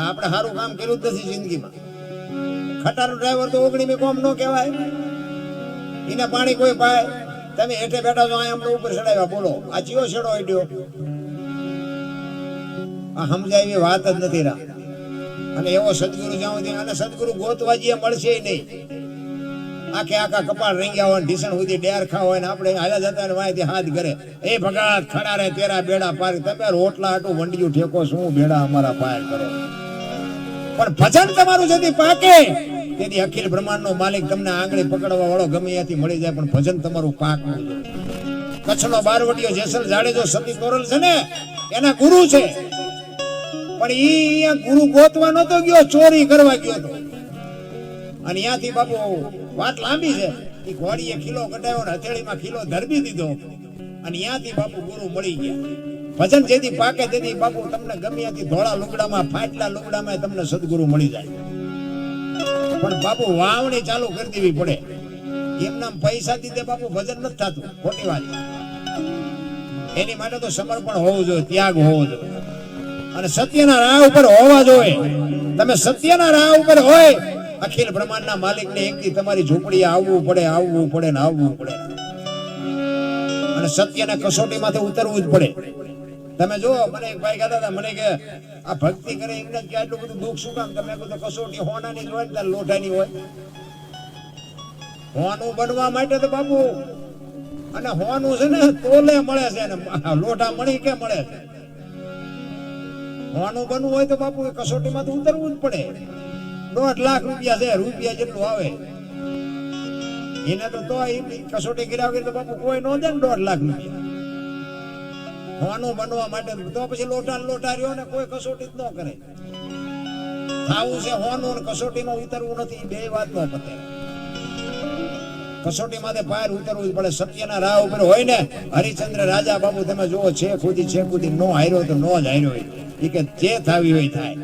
આપણે સારું કામ કર્યું જ નથી જિંદગીમાં. ખટારો ડ્રાઈવર તો 19 કોમ ન કહેવાય. એને પાણી કોઈ પાય. તમે હેઠે બેઠા છો, અમને ઉપર ચડાવ્યા. બોલો આ ચિયો છેડો આડ્યો? આ સમજાય એવી વાત જ નથી રા. અને એવો સદગુરુ જ્યાં સુધી, અને સદગુરુ ગોતવા જઈએ મળશે નહીં. આખા કપાળ રંગ્યા હોય, ઢીસણ સુધી ડેર ખા હોય ને આપણે હાલ્યા જતા વાયથી હાથ કરે, એ ભગત ખડા રે તેરા બેડા પાર. તમે રોટલા હાટું વંડિયું ઠેકો, શું બેડા અમારા પાર કરો. પણ ભજન તમારું જેથી પાકે તેથી અખિલ બ્રહ્માંડ નો માલિક તમને આંગળી પકડવા વાળો ગમે ત્યાંથી મળી જાય. પણ ભજન તમારું પાકવું જોઈએ. કચ્છનો બારવટીયો જેસલ જાડેજો સતી તોરલ છે ને, એના ગુરુ છે. પણ ઈ ગુરુ ગોતવા નતો ગયો, ચોરી કરવા ગયો હતો. અને ત્યાંથી બાપુ વાત લાંબી છે. એ ઘોડીએ ખીલો કઢાયો ને હથેળીમાં ખીલો ધરબી દીધો અને ત્યાંથી બાપુ ગુરુ મળી ગયા. ભજન જેથી પાકે તેથી બાપુ તમને ગમે ત્યાંથી ધોળા લુગડામાં, ફાટલા લુગડામાં તમને સદગુરુ મળી જાય. પણ બાપુ વાવણી ચાલુ કરી દેવી પડે. એમના પૈસા દીધે બાપુ ભજન નથી થતું, ખોટી વાત. એની માટે તો સમર્પણ હોવું જોઈએ, ત્યાગ હોવો જોઈએ, અને સત્યના રાહ ઉપર હોવા જોઈએ. તમે સત્યના રાહ ઉપર હોય, અખિલ બ્રહ્માંડના માલિકને એકથી તમારી ઝૂંપડીએ આવવું પડે ને આવવું પડે. અને સત્યના કસોટીમાંથી ઉતરવું જ પડે. તમે જો મને એક ભાઈ કહેતા હતા, મને કે આ ભક્તિ કરે એમને કે આટલું બધું દુઃખ શું કામ? તમે કીધું કસોટી હોનાની જ હોય ને લોઢાની હોય. હોનું બનવા માટે તો બાપુ, અને હોનું છે ને તોલે મળે છે ને લોઢા મળી કે મળે છે. હોનું બનવું હોય તો બાપુ કસોટીમાંથી ઉતરવું જ પડે. 1.5 લાખ રૂપિયા છે, રૂપિયા જેટલું આવે એને તો કસોટી કર્યા વગર તો બાપુ કોઈ નો દે ને 1.5 લાખ રૂપિયા. હોનું બનવા માટે તો પછી લોટા રહ્યો ને કોઈ કસોટી જ ન કરે. થાવું છે હોનું, કસોટીમાં ઉતરવું નથી. બે વાત નો પતે. કસોટીમાં પાર ઉતરવું જ પડે. સત્યના રાહ ઉપર હોય ને. હરિચંદ્ર રાજા બાપુ તમે જુઓ, છે ખુદી નો હાર્યો તો નો જ હાર્યો. એ કે જે થાવી હોય થાય.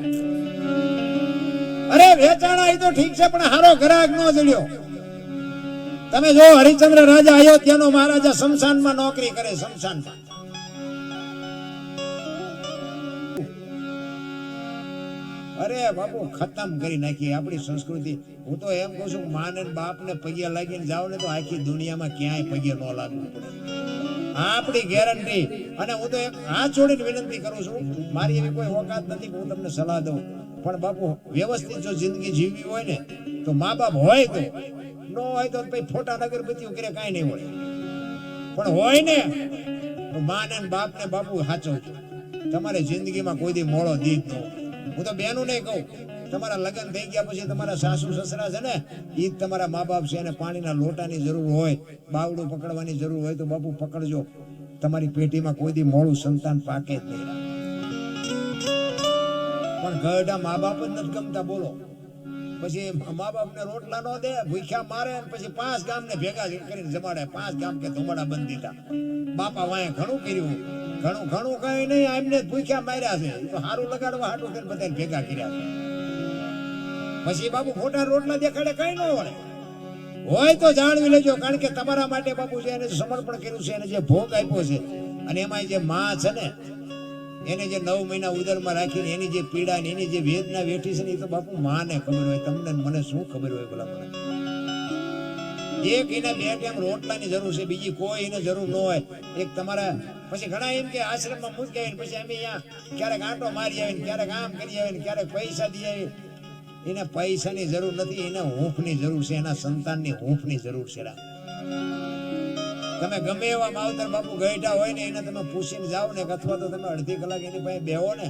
અરે વેચાણા એ તો ઠીક છે, પણ હારો ઘરાક નો જડ્યો. તમે જો હરિચંદ્ર રાજા અયોધ્યાનો મહારાજા શમશાનમાં નોકરી કરે, શમશાનમાં. અરે બાપુ ખતમ કરી નાખી આપણી સંસ્કૃતિ. હું તો એમ કહું છું, માં ને બાપ ને પગે લાગીને જાવ ને તો આખી દુનિયામાં ક્યાંય પગે ન લાગવું પડે. આપણી ગેરંટી. અને હું તો એક હાથ જોડીને વિનંતી કરું છું, મારી એવી કોઈ ઓકાત નથી કે હું તમને સલાહ દઉં, પણ બાપુ વ્યવસ્થિત જો જિંદગી જીવવી હોય ને તો મા બાપ હોય તો, ન હોય તો પછી ફોટા અગરબત્તીઓ કરે કાંઈ નહીં હોય, પણ હોય ને તો મા ને બાપ ને બાપુ સાચવજો. તમારે જિંદગીમાં કોઈ દી મોડો દીધ ન. હું તો બેનું નહીં કહું, તમારા લગ્ન થઈ ગયા પછી તમારા સાસુ સસરા છે ને એ જ તમારા મા બાપ છે, અને પાણીના લોટાની જરૂર હોય, બાવડું પકડવાની જરૂર હોય તો બાપુ પકડજો. તમારી પેટીમાં કોઈ દી મોડું સંતાન પાકે જ નહીં. પણ ઘરડા મા બાપ જ નથી ગમતા બોલો. પછી મા બાપને રોટલા નો દે, ભૂખ્યા મારે, પછી 5 ગામને ભેગા કરીને જમાડે. 5 ગામ કે ધુમાડા બંધ દીધા. બાપા વાંહે ઘણું કર્યું, ઘણું કઈ નહીં, એમને ભૂખ્યા માર્યા છે. તો સારું લગાડવા હાટું કરીને બધાને ભેગા કર્યા છે. પછી બાપુ ખોટા રોટલા દેખાડે કઈ ન હોય તો જાણવી લેજો, કારણ કે તમારા માટે બાપુ છે એને સમર્પણ કર્યું છે, એને જે ભોગ આપ્યો છે, અને એમાં જે માં છે ને એને જે 9 મહિના ઉદરમાં રાખીને એની જે પીડા ને એની જે વેદના વેઠી છે ને, એ તો બાપુ માને ખબર હોય, તમને મને શું ખબર હોય ભલા મને. એક એને 2 ટાઈમ રોટલાની જરૂર છે, બીજી કોઈ એને જરૂર ન હોય. એક તમારા પછી ઘણા એમ કે આશ્રમમાં મૂકી આવીને પછી અમે અહીંયા ક્યારેક આંટો મારી આવીને, ક્યારેક આમ કરી આવીને, ક્યારેક પૈસા દી આવી. એને પૈસાની જરૂર નથી, એને હૂંફની જરૂર છે, એના સંતાનની હૂંફની જરૂર છે. તમે ગમે એવા માવતર બાપુ ગઈઢા હોય ને એને તમે પૂછીને જાઓ ને, અથવા તો તમે અડધી કલાક એની પાસે બેહો ને,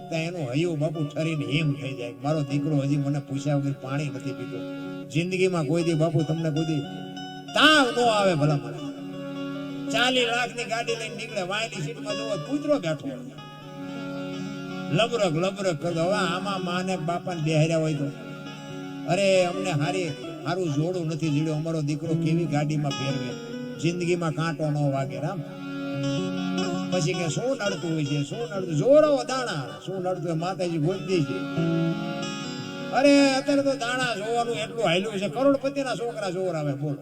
તો એનું હૈયું બાપુ ઠરીને એમ થઈ જાય, મારો દીકરો હજી મને પૂછ્યા વગર પાણી નથી પીતો. જિંદગીમાં કોઈ દી બાપુ તમને કોઈ દી તાવ ન આવે ભલા મને. 40 લાખની ગાડી લઈને નીકળે, વાયલી સીટમાં જોવો કૂતરો બેઠો હોય, લબરક કરતો. હવે આમાં માને બાપાને બેહાર્યા હોય તો, અરે અમને સારું જોડું નથી જીડ્યું, અમારો દીકરો કેવી ગાડીમાં ફેરવે, જિંદગીમાં કાંટો ન વાગે રામ. પછી કે શું નડતું હોય છે, શું નડતું, જોરો દાણા શું નડતું હોય, માતાજી ગોતી છે. અરે અત્યારે તો દાણા જોવાનું એટલું હાલ્યું છે, કરોડપતિના છોકરા જોર આવે બોલો.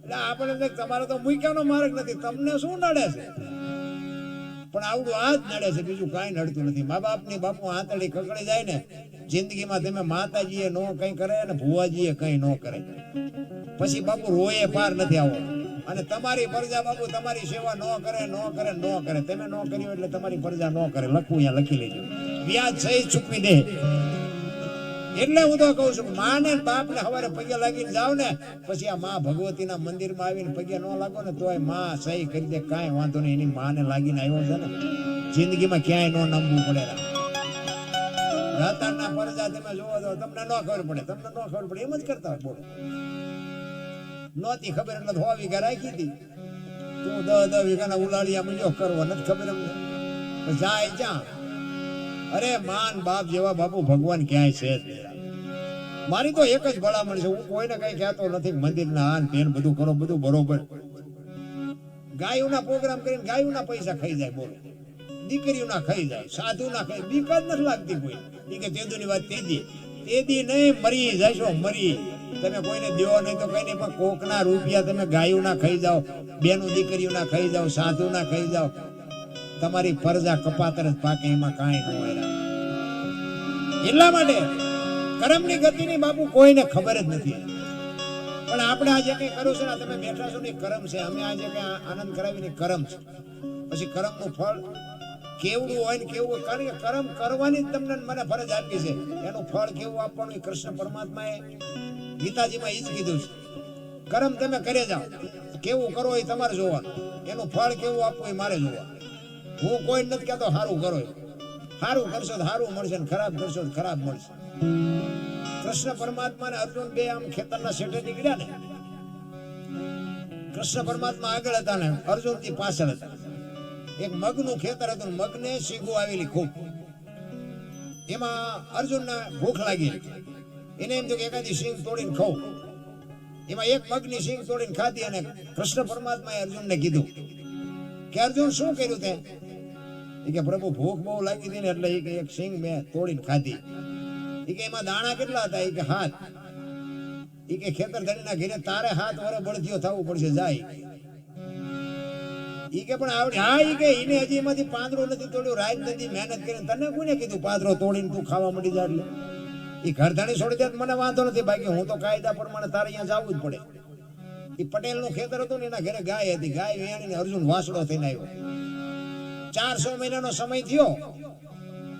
એટલે આપણે તમારે તો મૂક્યાનો માર્ગ નથી, તમને શું નડે છે? પણ આવડું આ જ નડે છે, બીજું કાંઈ નડતું નથી. મા બાપની બાપુ આંતળી કકડી જાય ને જિંદગીમાં, તમે માતાજીએ નો કંઈ કરે અને ભુવાજીએ કંઈ ન કરે, પછી બાપુ રોયે પાર નથી આવો. અને તમારી પ્રજા બાપુ તમારી સેવા ન કરે. તમે ન કર્યું એટલે તમારી પ્રજા ન કરે. લખવું અહીંયા લખી લેજો, વ્યાજ સહી ચૂકવી દે. એટલે હું તો કહું છું, મા ને બાપ ને સવારે પગે લાગીને જાવ ને, પછી આ મા ભગવતીના મંદિરમાં આવીને પગે ન લાગો ને તોય મા સહી કરી દે, કાંઈ વાંધો નહીં. એની માને લાગીને આવ્યો છે ને, જિંદગીમાં ક્યાંય ન નમવું પડે. રાતાના પરજા તમે જોવો તો તમને ન ખબર પડે, એમ જ કરતા હોય બોલો. નહોતી ખબર એટલે 100 વીઘા રાખી હતી, તું 10 વીઘાના ઉલાળિયા મળ્યો કરવા નથી ખબર એમને જાય ક્યાં. અરે માન બાપ જેવા બાપુ ભગવાન ક્યાંય છે જ નહીં. મારી તો એક જ ભલામણ છે, હું કોઈને કઈ કહેતો નથી, મંદિરના આન તેન બધું કરો, બધું બરોબર. ગાયોના પ્રોગ્રામ કરીને ગાયોના પૈસા ખાઈ જાય બોલો, દીકરીઓના ખાઈ જાય, સાધુના ખાઈ, બીક જ નથી લાગતી કોઈ. એ કે તેદુની વાત તેદી નહીં, મરી જશો મરી. તમે કોઈને દેવો નહીં તો કઈ નહીં, પણ કોકના રૂપિયા તમે ગાયોના ખાઈ જાઓ, બેનું દીકરીઓના ખાઈ જાઓ, સાધુના ખાઈ જાઓ, તમારી પ્રજા કપાતર જ પાકે, એમાં કાંઈ ન હોય. એટલા માટે કર્મની ગતિની બાપુ કોઈને ખબર જ નથી. પણ આપણે આજે કઈ કર્યું છે ને, તમે બેઠા છો ને કર્મ છે, અમે આજે કઈ આનંદ કરાવીને કર્મ છે. પછી કર્મનું ફળ કેવડું હોય ને કેવું, કારણ કે કર્મ કરવાની જ તમને મને ફરજ આપી છે. એનું ફળ કેવું આપવાનું કૃષ્ણ પરમાત્માએ ગીતાજીમાં એ જ કીધું છે. કર્મ તમે કરે જાઓ, કેવું કરો એ તમારે જોવાનું, એનું ફળ કેવું આપવું એ મારે જોવાનું. હું કોઈ નથી કહેતો સારું કરો, સારું કરશો તો સારું મળશે, ને ખરાબ કરશો તો ખરાબ મળશે. કૃષ્ણ પરમાત્મા ને અર્જુન બે આમ ખેતરના શેઠે નીકળ્યા ને, કૃષ્ણ પરમાત્મા આગળ હતા ને અર્જુન થી પાછળ હતા. એક મગનું ખેતર હતું, મગને શીગું આવેલી ખૂબ. એમાં અર્જુનને ભૂખ લાગી, એને એમ થયું કે એકાદી સિંગ તોડીને ખાઉં. એમાં એક મગની સિંગ તોડીને ખાધી, અને કૃષ્ણ પરમાત્માએ અર્જુનને કીધું કે અર્જુન શું કર્યું તે? એ કે પ્રભુ ભૂખ બહુ લાગી હતી ને એટલે એ કે એક સિંગ મેં તોડીને ખાધી. એ કે એમાં દાણા કેટલા હતા? એ કે 7. એ કે ખેતર ધણીના ઘરે તારે 7 વર્ષ બળદિયો થવું પડશે, જાય. એ કે પણ આવડે, હા. એ કે એને હજી એમાંથી પાંદડું નથી તોડ્યું, રાત નથી મહેનત કરીને. તને કોને કીધું પાંદડો તોડીને તું ખાવા માંડી જા? એટલે એ ઘર ધણી છોડી દે મને વાંધો નથી, બાકી હું તો કાયદા પ્રમાણે તારે અહીંયા જવું જ પડે. એ પટેલ નું ખેતર હતું ને એના ઘરે ગાય હતી. ગાય વેણીને અર્જુન વાસડો થઈને આવ્યો. 400 મહિનાનો સમય થયો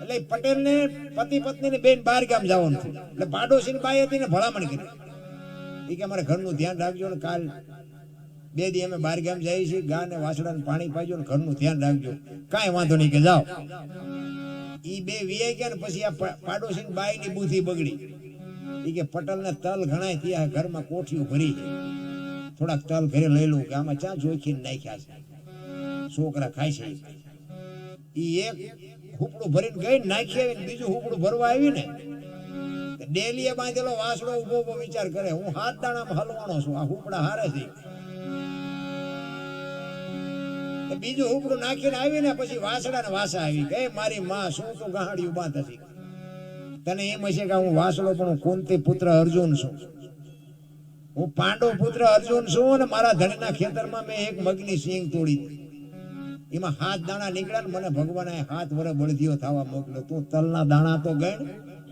એટલે પટેલ ને પતિ પત્ની ને બેન 12 ગામ જવાનું હતું. એટલે પાડોશી ની બાઈ હતી ને ભલામણ કરી એ કે અમારે ઘરનું ધ્યાન રાખજો ને કાલ 2 દી અમે 12 ગામ જઈએ છીએ. ગા ને વાસડાને પાણી પાજો ને ઘરનું ધ્યાન રાખજો. કાંઈ વાંધો નહીં કે જાઓ. ઈ બે વિયાઈ ગયા ને પછી આ પાડોશી ની બાઈ ની બુદ્ધિ બગડી. એ કે પટેલ ને તલ ઘણાય ત્યાં ઘરમાં કોઠીઓ ભરી છે. થોડાક તલ ઘરે લઈ લઉં કે આમાં ચા જોખીને નાખ્યા છે, છોકરા ખાય છે. ઈ એક હુપડું ભરીને ગઈ નાખી આવી, બીજું હુપડું ભરવા આવી ને ડેલીએ બાંધેલો વાસડો ઉભો ઉભો વિચાર કરે, હું 7 દાણામાં હલવાનો છું, આ હુપડા હારે છે. બીજું હુપડું નાખીને આવી ને પછી વાસડા ને વાસા આવી કે મારી માં શું તું ગાહડિયું બાંધ હતી, તને એમ હશે કે હું વાસડો પણ હું કુંતી પુત્ર અર્જુન છું, હું પાંડવ પુત્ર અર્જુન છું અને મારા ધણીના ખેતરમાં મેં એક મગની સિંગ તોડી, એમાં 7 દાણા નીકળ્યા ને મને ભગવાને 7 વર્ષ બળદિયો થવા મોકલ્યો. તું તલના દાણા તો ગણ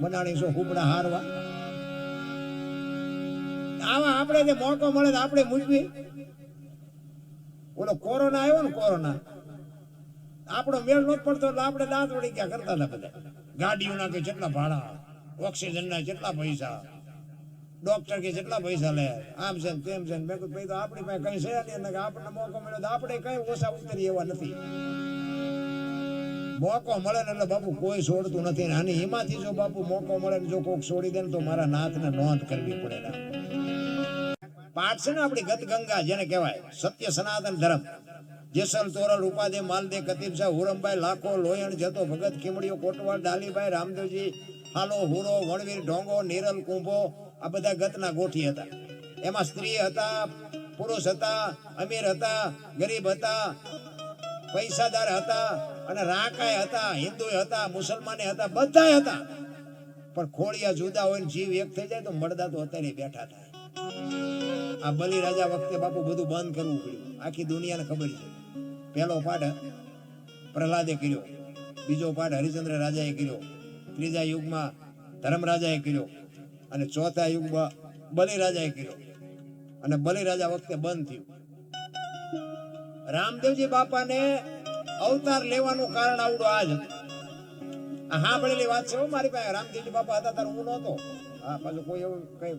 બનાણી છો હુપડા હારવા. આવા આપણે જે મોકો મળે તો આપણે મૂકવી. ઓલો કોરોના આવ્યો ને, કોરોના આપણો મેળ નહોતો પડતો એટલે આપણે દાંત વળી ગયા કરતા હતા બધા. ગાડીઓના કે કેટલા ભાડા, ઓક્સિજનના કેટલા પૈસા, ડોક્ટર કે કેટલા પૈસા લે, આમ છે ને તેમ છે ને. મેં કીધું ભાઈ તો આપણી પાસે કઈ છે નહીં, આપણને મોકો મળ્યો તો આપણે કઈ ઓછા ઉતરી એવા નથી. મોકો મળે ને એટલે બાપુ કોઈ છોડતું નથી. અને એમાંથી જો બાપુ મોકો મળે ને જો કોઈક છોડી દે ને તો મારા નાથને નોંધ કરવી પડે. પાઠ છે ને આપણી ગત ગંગા જેને કહેવાય, સત્ય સનાતન ધર્મ. જેસલ તોરલ ઉપાદે માલદે કતીબ શાહ હુરમભાઈ લાખો લોયણ જતો ભગત ખીમડીઓ કોટવાલ ડાલીભાઈ રામદેવજી હાલો હુરો વણવીર ઢોંગો નિરલ કુંભો આ બધા ગતના ગોઠી હતા. એમાં સ્ત્રી હતા, પુરુષ હતા, અમીર હતા, ગરીબ હતા, પૈસાદાર હતા અને રાકાય હતા, હિન્દુ હતા, મુસલમાન હતા, બધા હતા. પણ ખોળિયા જુદા હોય ને જીવ એક થઈ જાય તો મળદા તો અત્યારે બેઠા થાય. આ બલિ રાજા વખતે બાપુ બધું બંધ કરવું પડ્યું. આખી દુનિયાને ખબર છે. પહેલો પાઠ પ્રહલાદે કર્યો, બીજો પાઠ હરિચંદ્ર રાજાએ કર્યો, ત્રીજા યુગમાં ધર્મ રાજાએ કર્યો અને ચોથા યુગમાં બલિ રાજાએ કર્યો. અને બલિ રાજા વખતે બંધ થયું. રામદેવજી બાપાને અવતાર લેવાનું કારણ આવડો આ જ હતું. આ સાંભળેલી વાત છે મારી પાસે. રામદેવજી બાપા હતા ત્યારે હું નહોતો. હા, પાછું કોઈ એવું કઈ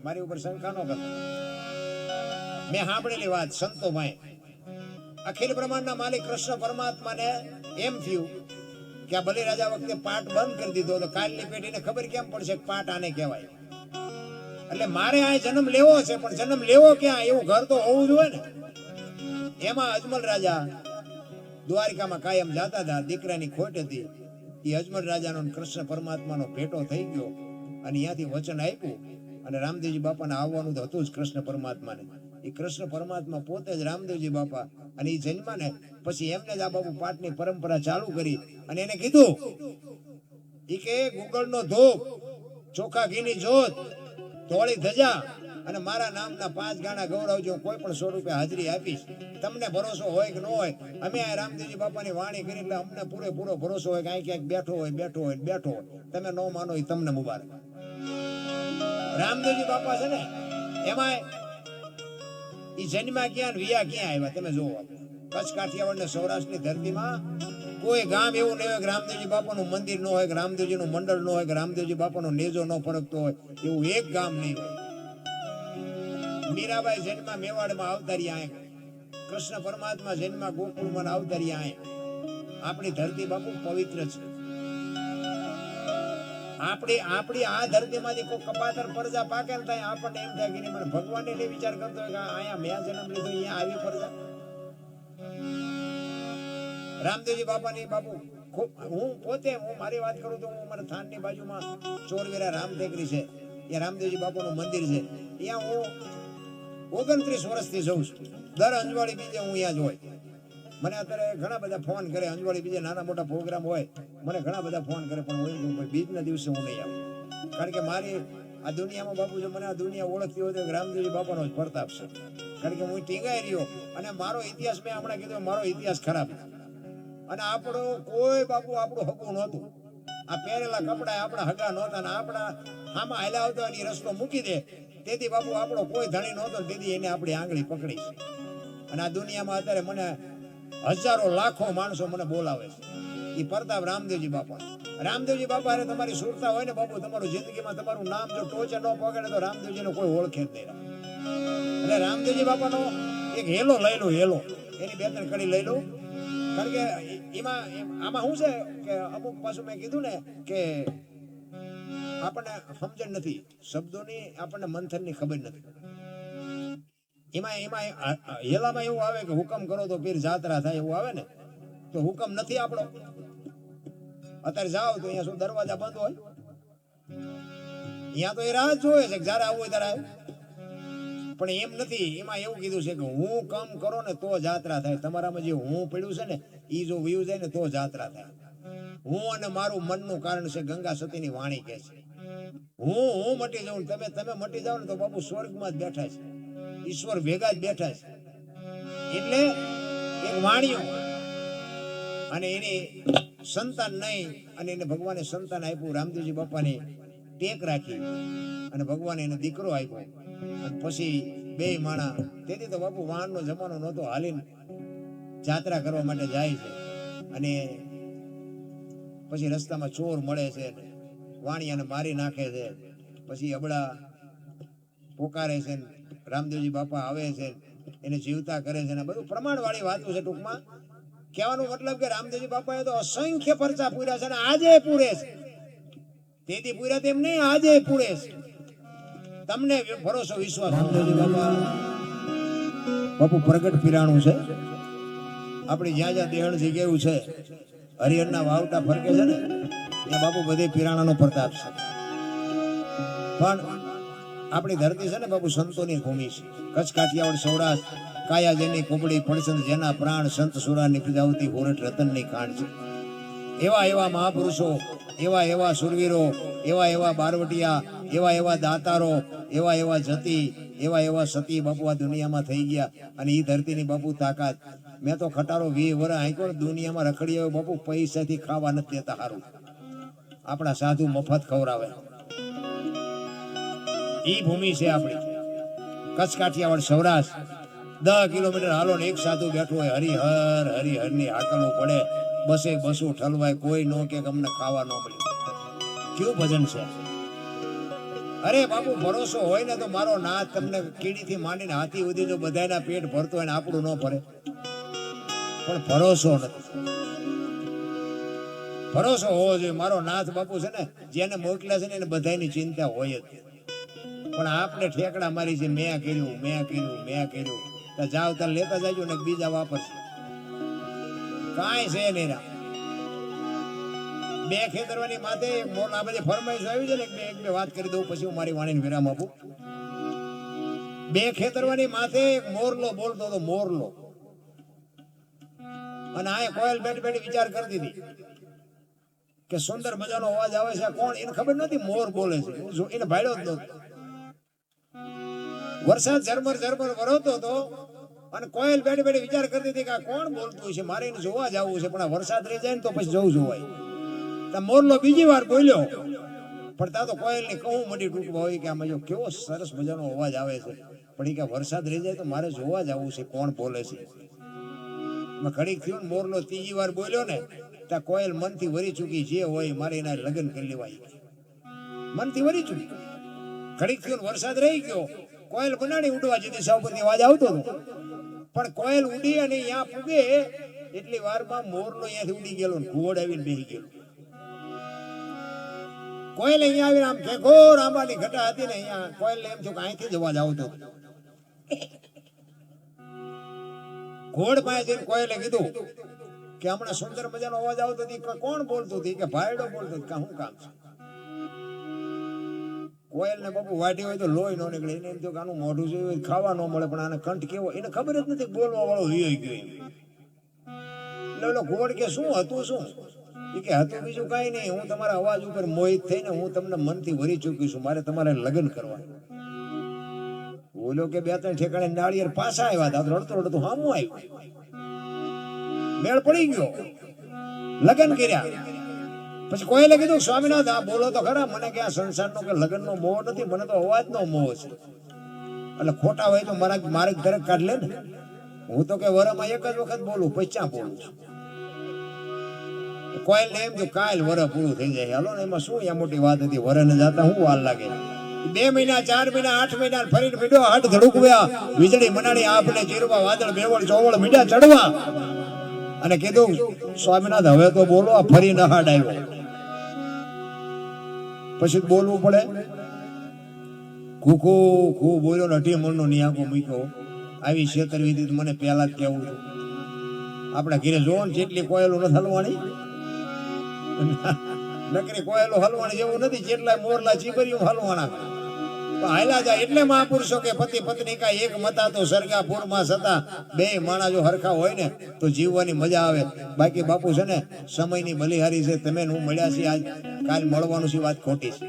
મારી ઉપર શંકા ન કરતો. મેં સાંભળેલી વાત સંતો ભાઈ. અખિલ બ્રહ્માંડના માલિક કૃષ્ણ પરમાત્માને એમ થયું કે આ બલિ રાજા વખતે પાઠ બંધ કરી દીધો તો કાલની પેઢીને ખબર કેમ પડશે કે પાઠ આને કહેવાય. એટલે મારે આ જન્મ લેવો છે, પણ જન્મ લેવો ક્યાં, એવું ઘર તો હોવું જોઈએ ને. એમાં અજમલ રાજા દ્વારિકામાં કાયમ જાતા હતા. દીકરાની ખોટ હતી. એ અજમલ રાજાનો કૃષ્ણ પરમાત્માનો ભેટો થઈ ગયો અને ત્યાંથી વચન આપ્યું. અને રામદેવજી બાપાને આવવાનું તો હતું જ કૃષ્ણ પરમાત્માને. એ કૃષ્ણ પરમાત્મા પોતે જ રામદેવજી બાપા. અને એ જન્મા ને પછી એમને જ આ બાપુ પાઠની પરંપરા ચાલુ કરી. અને એને કીધું એ કે ગુગળનો ધૂપ, ચોખા ઘીની જોત, ધોળી ધજા અને મારા નામના 5 ગાણા ગૌરવજો. કોઈ પણ સ્વરૂપે હાજરી આપીશ. તમને ભરોસો હોય કે ન હોય, અમે આ રામદેવજી બાપાની વાણી કરી એટલે અમને પૂરેપૂરો ભરોસો હોય કે અહીં ક્યાંક બેઠો હોય. તમે ન માનો એ તમને મુબારક. રામદેવજી બાપા છે ને એમાં એ જન્મા ક્યાં વિયા ક્યાં આવ્યા તમે જોવો. કચ્છ કાઠિયાવાડ ને સૌરાષ્ટ્રની ધરતીમાં કોઈ ગામ એવું નહીં હોય કે રામદેવજી બાપાનું મંદિર ન હોય, કે રામદેવજીનું મંડળ ન હોય, કે રામદેવજી બાપાનો નેજો ન ફરકતો હોય, એવું એક ગામ નહીં હોય. મીરાબાઈ જન્મા મેવાડમાં અવતાર્યા આય, કૃષ્ણ પરમાત્મા જન્મા ગોકુળમાં અવતાર્યા આય. આપણી ધરતી બાપુ પવિત્ર છે. આપણી આ ધરતીમાંથી કોઈ કપાતર પરજા પાકે ને થાય આપણને એમ થાય કે મને ભગવાન એને વિચાર કરતો હોય કે અહીંયા મેં જન્મ લીધો, અહીંયા આવી પરજા. રામદેવજી બાપાની બાપુ હું મારી વાત કરું તો હું મારા થાનની બાજુમાં ચોરવીરા રામટેકરી છે, ત્યાં રામદેવજી બાપાનું મંદિર છે. ત્યાં હું 29 વર્ષથી જઉં છું. દર અંજવાળી બીજે હું અહીંયા જ હોય. મને અત્યારે ઘણા બધા ફોન કરે. અંજવાળી બીજે નાના મોટા પ્રોગ્રામ હોય, મને ઘણા બધા ફોન કરે, પણ હું બીજના દિવસે હું નહીં આવું. કારણ કે મારી આ દુનિયામાં બાપુ જો મને આ દુનિયા ઓળખતી હોય તો રામદેવજી બાપાનો જ પ્રતાપ છે. કારણ કે હું ટીંગાઈ રહ્યો અને મારો ઇતિહાસ મેં હમણાં કીધું મારો ઇતિહાસ ખરાબ. અને આપણો કોઈ બાપુ આપણું હગું નહોતું. આ પહેરેલા કપડા આપણા હગા નહોતા. ને આપણા આમાં હાલ્યા આવતા એ રસ્તો મૂકી દે તેથી બાપુ આપણો કોઈ ધણી નહોતો, તેથી એને આપણી આંગળી પકડી છે. અને આ દુનિયામાં અત્યારે મને હજારો લાખો માણસો મને બોલાવે છે. એ પ્રતાપ રામદેવજી બાપા. રામદેવજી બાપા અરે તમારી સુરતા હોય ને બાપુ, તમારું જિંદગીમાં તમારું નામ જો ટોચે ન પકડે તો રામદેવજીનો કોઈ ઓળખે જ નહીં. એટલે રામદેવજી બાપાનો એક હેલો લઈ લો, હેલો એની બે ત્રણ કડી લઈ લો. કારણ કે એમાં આમાં શું છે કે અમુક પાછું મેં કીધું ને કે આપણને સમજણ નથી શબ્દોની, આપણને મંથનની ખબર નથી. એમાં હેલામાં એવું આવે કે હુકમ કરો તો પીર જાત્રા થાય, એવું આવે ને. તો હુકમ નથી આપણો. અત્યારે જાઓ તો અહીંયા શું દરવાજા બંધ હોય? અહીંયા તો એ રાહ જોવે છે કે જયારે આવવું હોય ત્યારે આવે. પણ એમ નથી. એમાં એવું કીધું છે કે હું કામ કરો ને તો જાત્રા થાય. તમારામાં જે હું પડ્યું છે ને એ જો વયું જાય ને તો જાત્રા થાય. હું અને મારું મનનું કારણ છે. ગંગા સતીની વાણી કહે છે હું મટી જાઉં, તમે મટી જાઓ ને તો બાપુ સ્વર્ગમાં જ બેઠા છે, ઈશ્વર ભેગા જ બેઠા છે. એટલે એક વાણીઓ અને એની સંતાન નહીં, અને એને ભગવાને સંતાન આપ્યું. રામદેવજી બાપાની ટેક રાખી અને ભગવાને એને દીકરો આપ્યો. અને પછી બે માણા, તેથી તો બાપુ વાહનનો જમાનો નહોતો, હાલીને જાત્રા કરવા માટે જાય છે. અને પછી રસ્તામાં ચોર મળે છે, વાણિયાને મારી નાખે છે. પછી અબળા પોકારે છે, રામદેવજી બાપા આવે છે, એને જીવતા કરે છે. બધું પ્રમાણ વાળી વાતો છે. ટૂંકમાં કહેવાનો મતલબ કે રામદેવજી બાપાએ તો અસંખ્ય પરચા પૂર્યા છે અને આજે પૂરે છે. તેથી પૂર્યા તેમ નહીં, આજે પૂરે છે. તમને ભરોસો વિશ્વાસ. રામદેવજી બાપુ પ્રગટ પીરાણું છે. આપણી જ્યાં જ્યાં દેહણ જગ્યાઓ છે, હરિહરના વાવટા ફરકે છે ને, ત્યાં બાપુ બધે પીરાણાનો પ્રતાપ છે. પણ આપણી ધરતી છે ને બાપુ સંતોની ભૂમિ છે. કચ્છ, કાઠિયાવાડ, સૌરાષ્ટ્ર, કાયા જેની કુબડી પડસંદ, જેના પ્રાણ સંત સુરા નીપજાવતી હોરટ રતનની ખાણ છે. એવા એવા મહાપુરુષો, એવા એવા સુરવીરો, એવા એવા બારવટિયા, એવા એવા દાતારો, એવા એવા જતી, એવા એવા સતી બાપુ આ દુનિયામાં થઈ ગયા. અને એ ધરતીની બાપુ તાકાત. મેં તો ખટારો 20 વર્ષ આંક્યો દુનિયામાં રખડી આવ્યો બાપુ, પૈસાથી ખાવા નથી દેતા. સારું આપણા સાધુ મફત ખવડાવે. ઈ ભૂમિ છે આપણી કચ્છ, કાઠિયાવાડ, સૌરાષ્ટ્ર. 10 કિલોમીટર હાલો ને એક સાધુ બેઠો હોય, હરિહર હરિહર ની હાકલવું પડે. બસે બસું ઠલવાય, કોઈ નો કે અમને ખાવા ન મળ્યું. કેવું ભજન છે. અરે બાપુ ભરોસો હોય ને તો મારો નાથ તમને કીડીથી માંડીને હાથી સુધી જો બધાના પેટ ભરતો હોય ને આપણું ન ભરે. પણ ભરોસો નથી. ભરોસો હોવો જોઈએ. મારો નાથ બાપુ છે ને, જેને મોકલ્યા છે ને એને બધાની ચિંતા હોય જ. પણ આપણે ઠેકડા મારી છે, મેં કર્યું, મેં કર્યું, મેં કર્યું. જાવ તાર લેતા જાજો ને બીજા વાપરશે. કાંઈ છે નહીં. બે ખેતરવાની માથે એક મોર, આ બધી ફરમાઈશ આવી છે ને, એક બે વાત કરી દઉં પછી હું મારી વાણીને વિરામ આપું. બે ખેતરવાની માથે એક મોરલો બોલતો હતો, મોરલો. અને આ કોયલ બેઠી બેઠી વિચાર કરતી હતી કે સુંદર મજાનો અવાજ આવે છે, કોણ? એને ખબર નથી મોર બોલે છે. એને ભાડ્યો જ નહોતો. વરસાદ ઝરમર ઝરમર વરસતો હતો અને કોયલ બેઠી બેઠી વિચાર કરતી હતી કે આ કોણ બોલતું છે, મારે એને જોવા જવું છે. પણ આ વરસાદ રહી જાય ને તો પછી જવું જોવાય. મોરલો બીજી વાર બોલ્યો, પણ ત્યાં તો કોયલ ની કહું મડી તૂટવા હોય કે આમાં જો કેવો સરસ મજાનો અવાજ આવે છે, પણ એ કે વરસાદ રહી જાય તો મારે જોવા જવું છે કોણ બોલે છે. ઘડીક થયું ને મોરલો ત્રીજી વાર બોલ્યો ને, ત્યાં કોયલ મનથી વરી ચૂકી, જે હોય મારે એના લગ્ન કરી લેવાય. મનથી વરી ચૂકી. ઘડીક થયું ને વરસાદ રહી ગયો, કોયલ બનાડી ઉડવા જતી, સૌ પરથી અવાજ આવતો હતો. પણ કોયલ ઉડી અને અહીંયા પૂગે એટલી વારમાં મોરલો અહીંયાથી ઉડી ગયેલો, ઘોડ આવીને બેસી ગયેલો. કોયલ અહીંયા આવીને આમ ઘેઘોર આંબાની ઘટા હતી ને, અહીંયા કોયલ એમ થયું કે અહીંથી જ અવાજ આવતો. ઘોડ પાસે જઈને કોયલે કીધું કે હમણાં સુંદર મજાનો અવાજ આવતો હતી, કોણ બોલતું હતી? કે ભાયડો બોલતો. કે શું કામ છે? કોયલ ને બાપુ વાટી હોય તો લોહી નો નીકળે. એને એમ થયું કે આનું મોઢું જોયું ખાવા ન મળે, પણ આને કંઠ કેવો, એને ખબર જ નથી બોલવા વાળો હિયો ગયો. એટલે ઓલો ઘોડ કે શું હતું? શું કે હતું બીજું કઈ નહીં, હું તમારા અવાજ ઉપર મોહિત થઈને હું તમને મનથી વરી ચૂકી છું, મારે તમારે લગ્ન કરવા. બોલો કે બે ત્રણ ઠેકાણે નાળિયેર પાછા આવ્યા હતા, રડતો રડતો હામું આવ્યું. મેળ પડી ગયો, લગ્ન કર્યા. પછી કોઈને કીધું સ્વામિનાથ આ બોલો તો ખરા, મને કે આ સંસારનો કે લગ્નનો મોહ નથી, મને તો અવાજનો મોહ છે. એટલે ખોટા હોય તો મારે ઘરે કાઢ લે ને. હું તો કે વરમાં એક જ વખત બોલું, પછી બોલું છું. કોઈલ ને એમ જો કાલ વર પૂરું થઈ જાય, હાલો ને એમાં શું યા મોટી વાત હતી. વર ને જાતા શું વાર લાગે? 2 મહિના 4 મહિના 8 મહિના ફરીને મીડો હાથ ધડુકવ્યા, વીજળી મનાડી આપને ચીરવા, વાદળ બેવળ ચોવળ મીડા ચડવા, અને કીધું સ્વામિનાથ હવે તો બોલો, આ ફરી નહાડ આવ્યો. પછી બોલવું પડે. ખૂ ખૂ બોલ્યો ને 18 મણનો નિયાકો મૂક્યો. આવી છેતરવી મને પહેલા જ કેવું હતું. આપણે ઘરે જોવો ને જેટલી કોયલો નથી હલવાની, નકરી કોયલો હલવાની જેવું નથી, જેટલા મોરલા ચીબરિયું હલવાના. તો હાલ્યા જાય. એટલે મહાપુરુષો કે પતિ પત્ની કા એક મતા તો સરગાપુરમાં સતા, 2 માણા જો હરખા હોય ને તો જીવવાની મજા આવે. બાકી બાપુ છે ને સમયની બલિહારી છે. તમે હું મળ્યા છીએ આજ, કાલ મળવાનું છે, વાત ખોટી છે.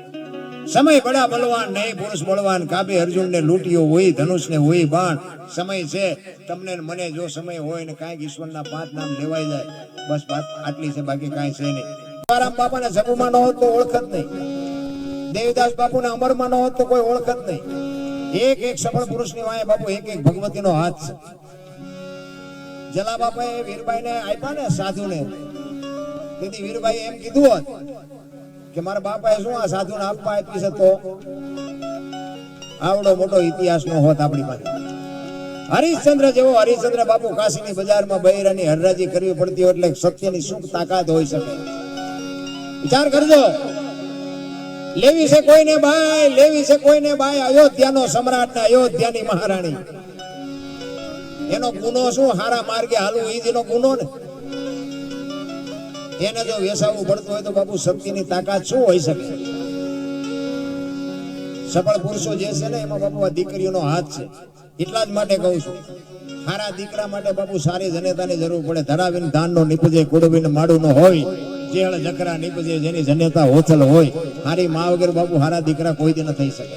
સમય બડા બલવાન નહીં, પુરુષ બળવાન. કાબે અર્જુન ને લૂંટ્યો હોય, ધનુષ ને હોય બાણ. સમય છે તમને મને, જો સમય હોય ને કાંઈક ઈશ્વરના 5 નામ લેવાઈ જાય, બસ વાત આટલી છે, બાકી કાંઈ છે નહીં. રામ બાપાને જગુમાં ન હોત તો ઓળખત નહીં, દેવદાસ બાપુને અમરમાં ન હોત તો કોઈ ઓળખત નહીં. એક એક સફળ પુરુષની વાંહે બાપુ એક એક ભગવતીનો હાથ છે. જલા બાપાએ વીરબાઈને આપ્યા ને સાધુને, તેથી વીરબાઈ એમ કીધું હોત કે મારા બાપાએ શું આ સાધુને આપવા આપી છે, તો આવડો મોટો ઇતિહાસ નો હોત આપણી પાસે. હરિશ્ચંદ્ર જેવો હરિશ્ચંદ્ર બાપુ કાશીની બજારમાં બૈરાની હરરાજી કરવી પડતી હોય, એટલે સત્યની શું તાકાત હોઈ શકે? વિચાર કરજો. લેવી છે કોઈને બાય, લેવી છે કોઈને બાય, અયોધ્યાનો સમ્રાટ ને અયોધ્યાની મહારાણી. એનો ગુનો શું? હારા માર્ગે હાલવું એ જ એનો ગુનો ને. એને જો વેસાવવું પડતું હોય તો બાપુ સત્યની તાકાત શું હોઈ શકે? સફળ પુરુષો જે છે ને એમાં બાપુ આ દીકરીઓનો હાથ છે. એટલા જ માટે કહું છું, હારા દીકરા માટે બાપુ સારી જનેતાની જરૂર પડે. ધરાવીને ધાનનો નીપજે, કુડવીને માડું નો હોય, જેળ જકરા નીપજે, જેની જનેતા હોથલ હોય. હારી મા વગર બાપુ હારા દીકરા કોઈ દી ન થઈ શકે.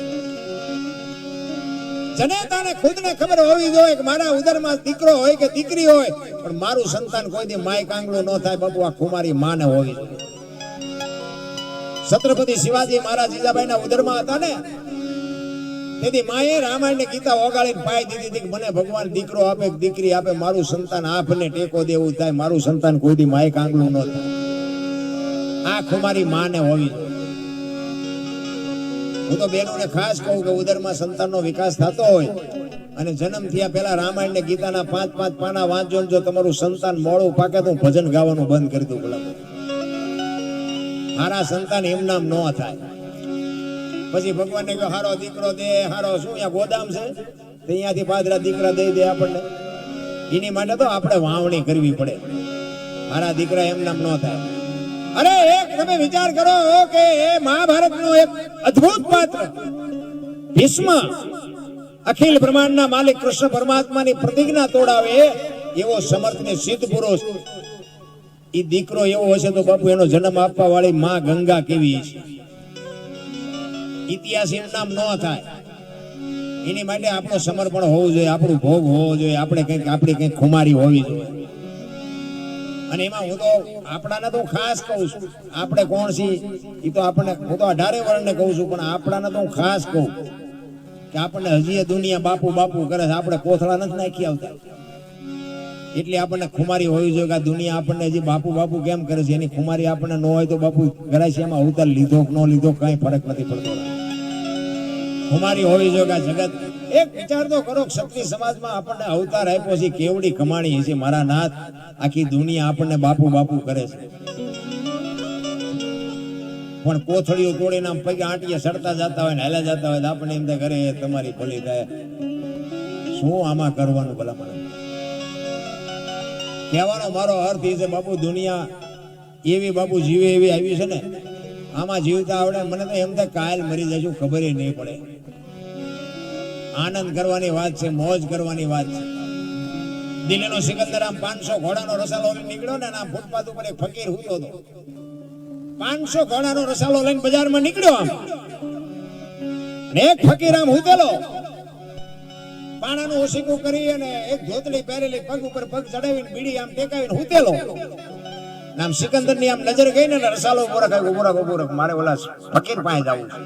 જનેતાને ખુદને ખબર હોવી જોઈએ કે મારા ઉદરમાં દીકરો હોય કે દીકરી હોય, પણ મારું સંતાન કોઈ દી માય કાંગળું ન થાય બાપુ, આ ખુમારી માને હોવી જોઈએ. છત્રપતિ શિવાજી મહારાજ જીજાબાઈના ઉદરમાં હતા ને, તેથી માએ રામાયણ ને ગીતા ઓગાળીને પાઈ દીધી હતી કે મને ભગવાન દીકરો આપે કે દીકરી આપે, મારું સંતાન આપને ટેકો દેવું થાય, મારું સંતાન કોઈ દી માય કાંગળું ન થાય. આ ખુમારી માને હોવી જોઈએ. હું તો બહેનોને ખાસ કહું કે ઉદરમાં સંતાનનો વિકાસ થતો હોય અને જન્મ થયા પહેલા રામાયણ ને ગીતાના 5-5 પાના વાંચજો. જો તમારું સંતાન મોડું પાકે તો ભજન ગાવાનું બંધ કરી દઉં. ભલા હારા સંતાન એમ નામ ન થાય. પછી ભગવાનને કહ્યું હારો દીકરો દે, હારો શું અહીંયા ગોદામ છે તો અહીંયાથી પાદરા દીકરા દઈ દે આપણને. એની માટે તો આપણે વાવણી કરવી પડે. હારા દીકરા એમ નામ ન થાય. અરે એક તમે વિચાર કરો કે એ મહાભારતનું એક અદ્ભુત પાત્ર ભીષ્મ, અખિલ બ્રહ્માંડના માલિક કૃષ્ણ પરમાત્માની પ્રતિજ્ઞા તોડાવે એવો સમર્થ ને સિદ્ધ પુરુષ, એ દીકરો એવો હશે તો બાપુ એનો જન્મ આપવા વાળી માં ગંગા કેવી છે? ઇતિહાસ એમ નામ ન થાય. એની માટે આપણું સમર્પણ હોવું જોઈએ, આપણું ભોગ હોવો જોઈએ, આપણી કંઈક ખુમારી હોવી જોઈએ. અને એમાં હું તો આપણાને તો ખાસ કહું છું, આપણે કોણ છીએ એ તો આપણને, હું તો 18 વર્ષને કહું છું, પણ આપણાને તો હું ખાસ કહું કે આપણને હજી દુનિયા બાપુ બાપુ કરે છે, આપણે કોથળા નથી નાખી આવતા. એટલે આપણને ખુમારી હોવી જોઈએ કે આ દુનિયા આપણને હજી બાપુ બાપુ કેમ કરે છે. એની ખુમારી આપણને ન હોય તો બાપુ ગરાસિયામાં અવતાર લીધો કે ન લીધો કઈ ફરક નથી પડતો. ખુમારી હોવી જોઈએ કે આ જગત, એક વિચાર તો કરો, ક્ષત્રિય સમાજમાં આપણને અવતાર આપ્યો છે, કેવડી કમાણી છે મારા નાથ. આખી દુનિયા આપણને બાપુ બાપુ કરે છે, પણ કોથળીઓ તોડીને આમ પગે આંટીએ સડતા જતા હોય ને હાલ્યા જતા હોય તો આપણને એમ થાય ઘરે તમારી ભલી થાય. શું આમાં કરવાનું? ભલા મને કહેવાનો મારો અર્થ એ છે બાપુ, દુનિયા એવી બાપુ જીવે એવી આવી છે ને, આમાં જીવતા આવડે. મને તો એમ થાય કાલ મરી જશું ખબર નહીં પડે. આનંદ કરવાની વાત છે, મોજ કરવાની વાત છે. દિલ્હીનો સિકંદર આમ 500 ઘોડાનો રસાલો લઈને નીકળ્યો ને, આમ ફૂટપાથ ઉપર એક ફકીર હુતો હતો. 500 ઘોડાનો રસાલો લઈને બજારમાં નીકળ્યો આમ, ને એક ફકીર આમ હુતેલો, પાણાનું ઓશીકું કરી અને એક ધોતડી પહેરેલી પગ ઉપર પગ ચડાવીને બીડી આમ ટેકાવીને હુતેલો. આમ સિકંદર ની આમ નજર ગઈ ને એટલે રસાલો ઉભો રાખ મારે ઓલા ફકીર પાસે જવું છે.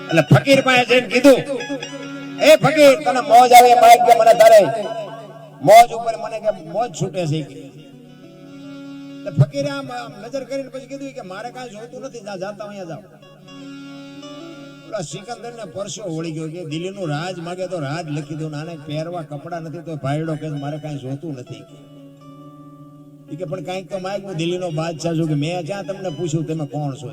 એટલે ફકીર પાસે જઈને કીધું, એ ફકીર તને મોજ આવે માઇક કે મને તારે મોજ ઉપર મને કે મોજ છૂટે છે કે. એટલે ફકીરે આમ નજર કરીને પછી કીધું કે મારે કાંઈ જોતું નથી, જાતા અહીંયા જાવ. ઓલા સિકંદર ને પરસો વળી ગયો કે દિલ્હીનું રાજ માગે તો રાજ લખી દો, આને પહેરવા કપડા નથી તો ભાઈડો કે મારે કાંઈ જોતું નથી કે પણ કાંઈક તો માગ હું દિલ્હીનો બાદશાહ છું કે મેં જ્યાં તમને પૂછ્યું તમે કોણ છો.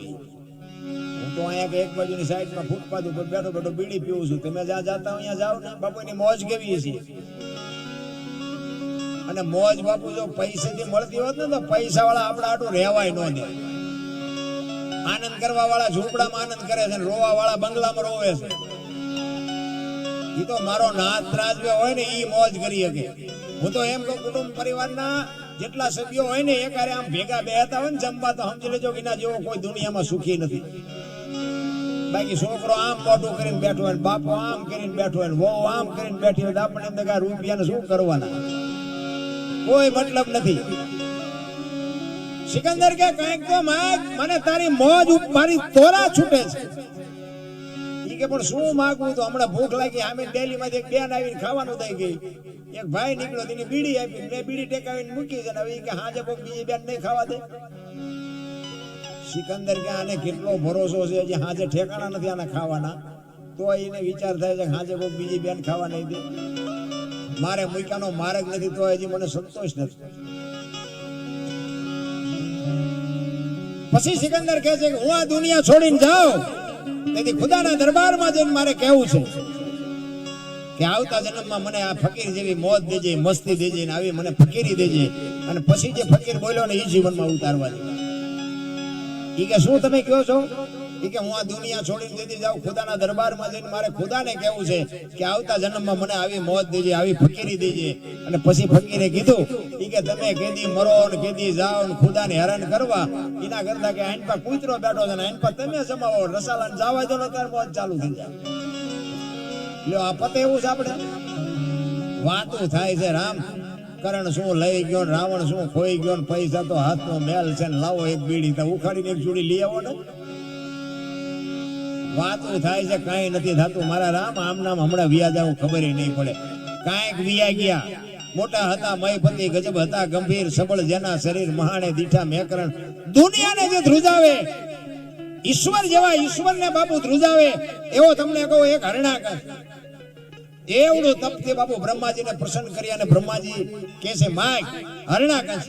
હું તો અહીંયા એક બાજુની સાઈડમાં ફૂટપાથ ઉપર બેઠો બેઠો બીડી પીવું છું, તમે જ્યાં જાતા અહીંયા જાવ ને. બાપુની મોજ કેવી છે. અને મોજ બાપુ જો પૈસેથી મળતી હોત ને તો પૈસા વાળા આપણે આટલું રહેવાય ન દે. આનંદ કરવા વાળા ઝૂંપડામાં આનંદ કરે છે, રોવા વાળા બંગલામાં રોવે છે. એ તો મારો નાથ રાજવ્ય હોય ને ઈ મોજ કરી શકે. હું તો એમ કહું કુટુંબ પરિવારના જેટલા સભ્યો હોય ને એકારે આમ ભેગા બેહતા હોય ને જમવા તો સમજી લેજો કે ના જેવો કોઈ દુનિયામાં સુખી નથી. બાકી છોકરો આમ મોઢું કરીને બેઠો હોય, બાપો આમ કરીને બેઠો હોય, વહુ આમ કરીને બેઠી હોય, આપણે એમ કે રૂપિયાને શું કરવાના, કોઈ મતલબ નથી. સિકંદર કે કંઈક તો માગ, મને તારી મોજ મારી તોરા છૂટે છે. ઈ કે પણ શું માગવું, તો હમણાં ભૂખ લાગી, આમે ડેલી માંથી એક બેન આવીને ખાવાનું દઈ ગઈ. એક ભાઈ નીકળ્યો તેની બીડી આપી, મેં બીડી ટેકાવીને મૂકી છે. હવે કે હાજે કોક બીજી બેન નહીં ખાવા દે. સિકંદર કે આને કેટલો ભરોસો છે, જે હાજે ઠેકાણા નથી આના ખાવાના, તો એને વિચાર થાય છે કે હાજે કોક બીજી બેન ખાવા નહીં દે. મારે મૂક્યાનો માર્ગ નથી તો હજી મને સંતોષ નથી. પછી સિકંદર કહે છે કે હું આ દુનિયા છોડીને જાઉં તેથી ખુદાના દરબારમાં જઈને મારે કહેવું છે કે આવતા જન્મમાં મને આ ફકીર જેવી મોજ દેજે, મસ્તી દેજે, ને આવી મને ફકીરી દેજે. અને પછી જે ફકીર બોલ્યો ને એ જીવનમાં ઉતારવા દે. ઈ કે શું તમે કહો છો? ઈ કે હું આ દુનિયા છોડીને તેથી જાઉં ખુદાના દરબારમાં જઈને મારે ખુદાને કહેવું છે કે આવતા જન્મમાં મને આવી મોજ દેજે, આવી ફકીરી દેજે. અને પછી ફકીરે કીધું ઈ કે તમે કેદી મરો ને કેદી જાઓ ને ખુદાને હેરાન કરવા એના કરતા કે આઈન પર કૂતરો બેઠો છે ને આઈન પર તમે જમાવો, રસાલાને જવા દો ને ત્યારે મોજ ચાલુ થઈ જાય. લ્યો આ પતે એવું છે. આપણે વાતું થાય છે રામ કરણ શું લઈ ગયો, રાવણ શું ખોઈ ગયો, પૈસા તો હાથનો મેલ છે ને લાવો એક બીડી તો ઉખાડીને એક જોડી લઈ આવો ને. વાતું થાય છે, કાંઈ નથી થતું મારા રામ. આમ નામ હમણાં વ્યાજ આવું ખબર નહીં પડે. કાંઈક વિયા ગયા. મોટા હતા મયપતિ, ગજબ હતા ગંભીર, સબળ જેના શરીર, મહાણે દીઠા મેકરણ. દુનિયાને જે ધ્રુજાવે, ઈશ્વર જેવા ઈશ્વરને બાપુ ધ્રુજાવે એવો તમને કહું એક હરણાકર. એવડું તપથી બાપુ બ્રહ્માજીને પ્રસન્ન કર્યા અને બ્રહ્માજી કહે છે માય હરણાકર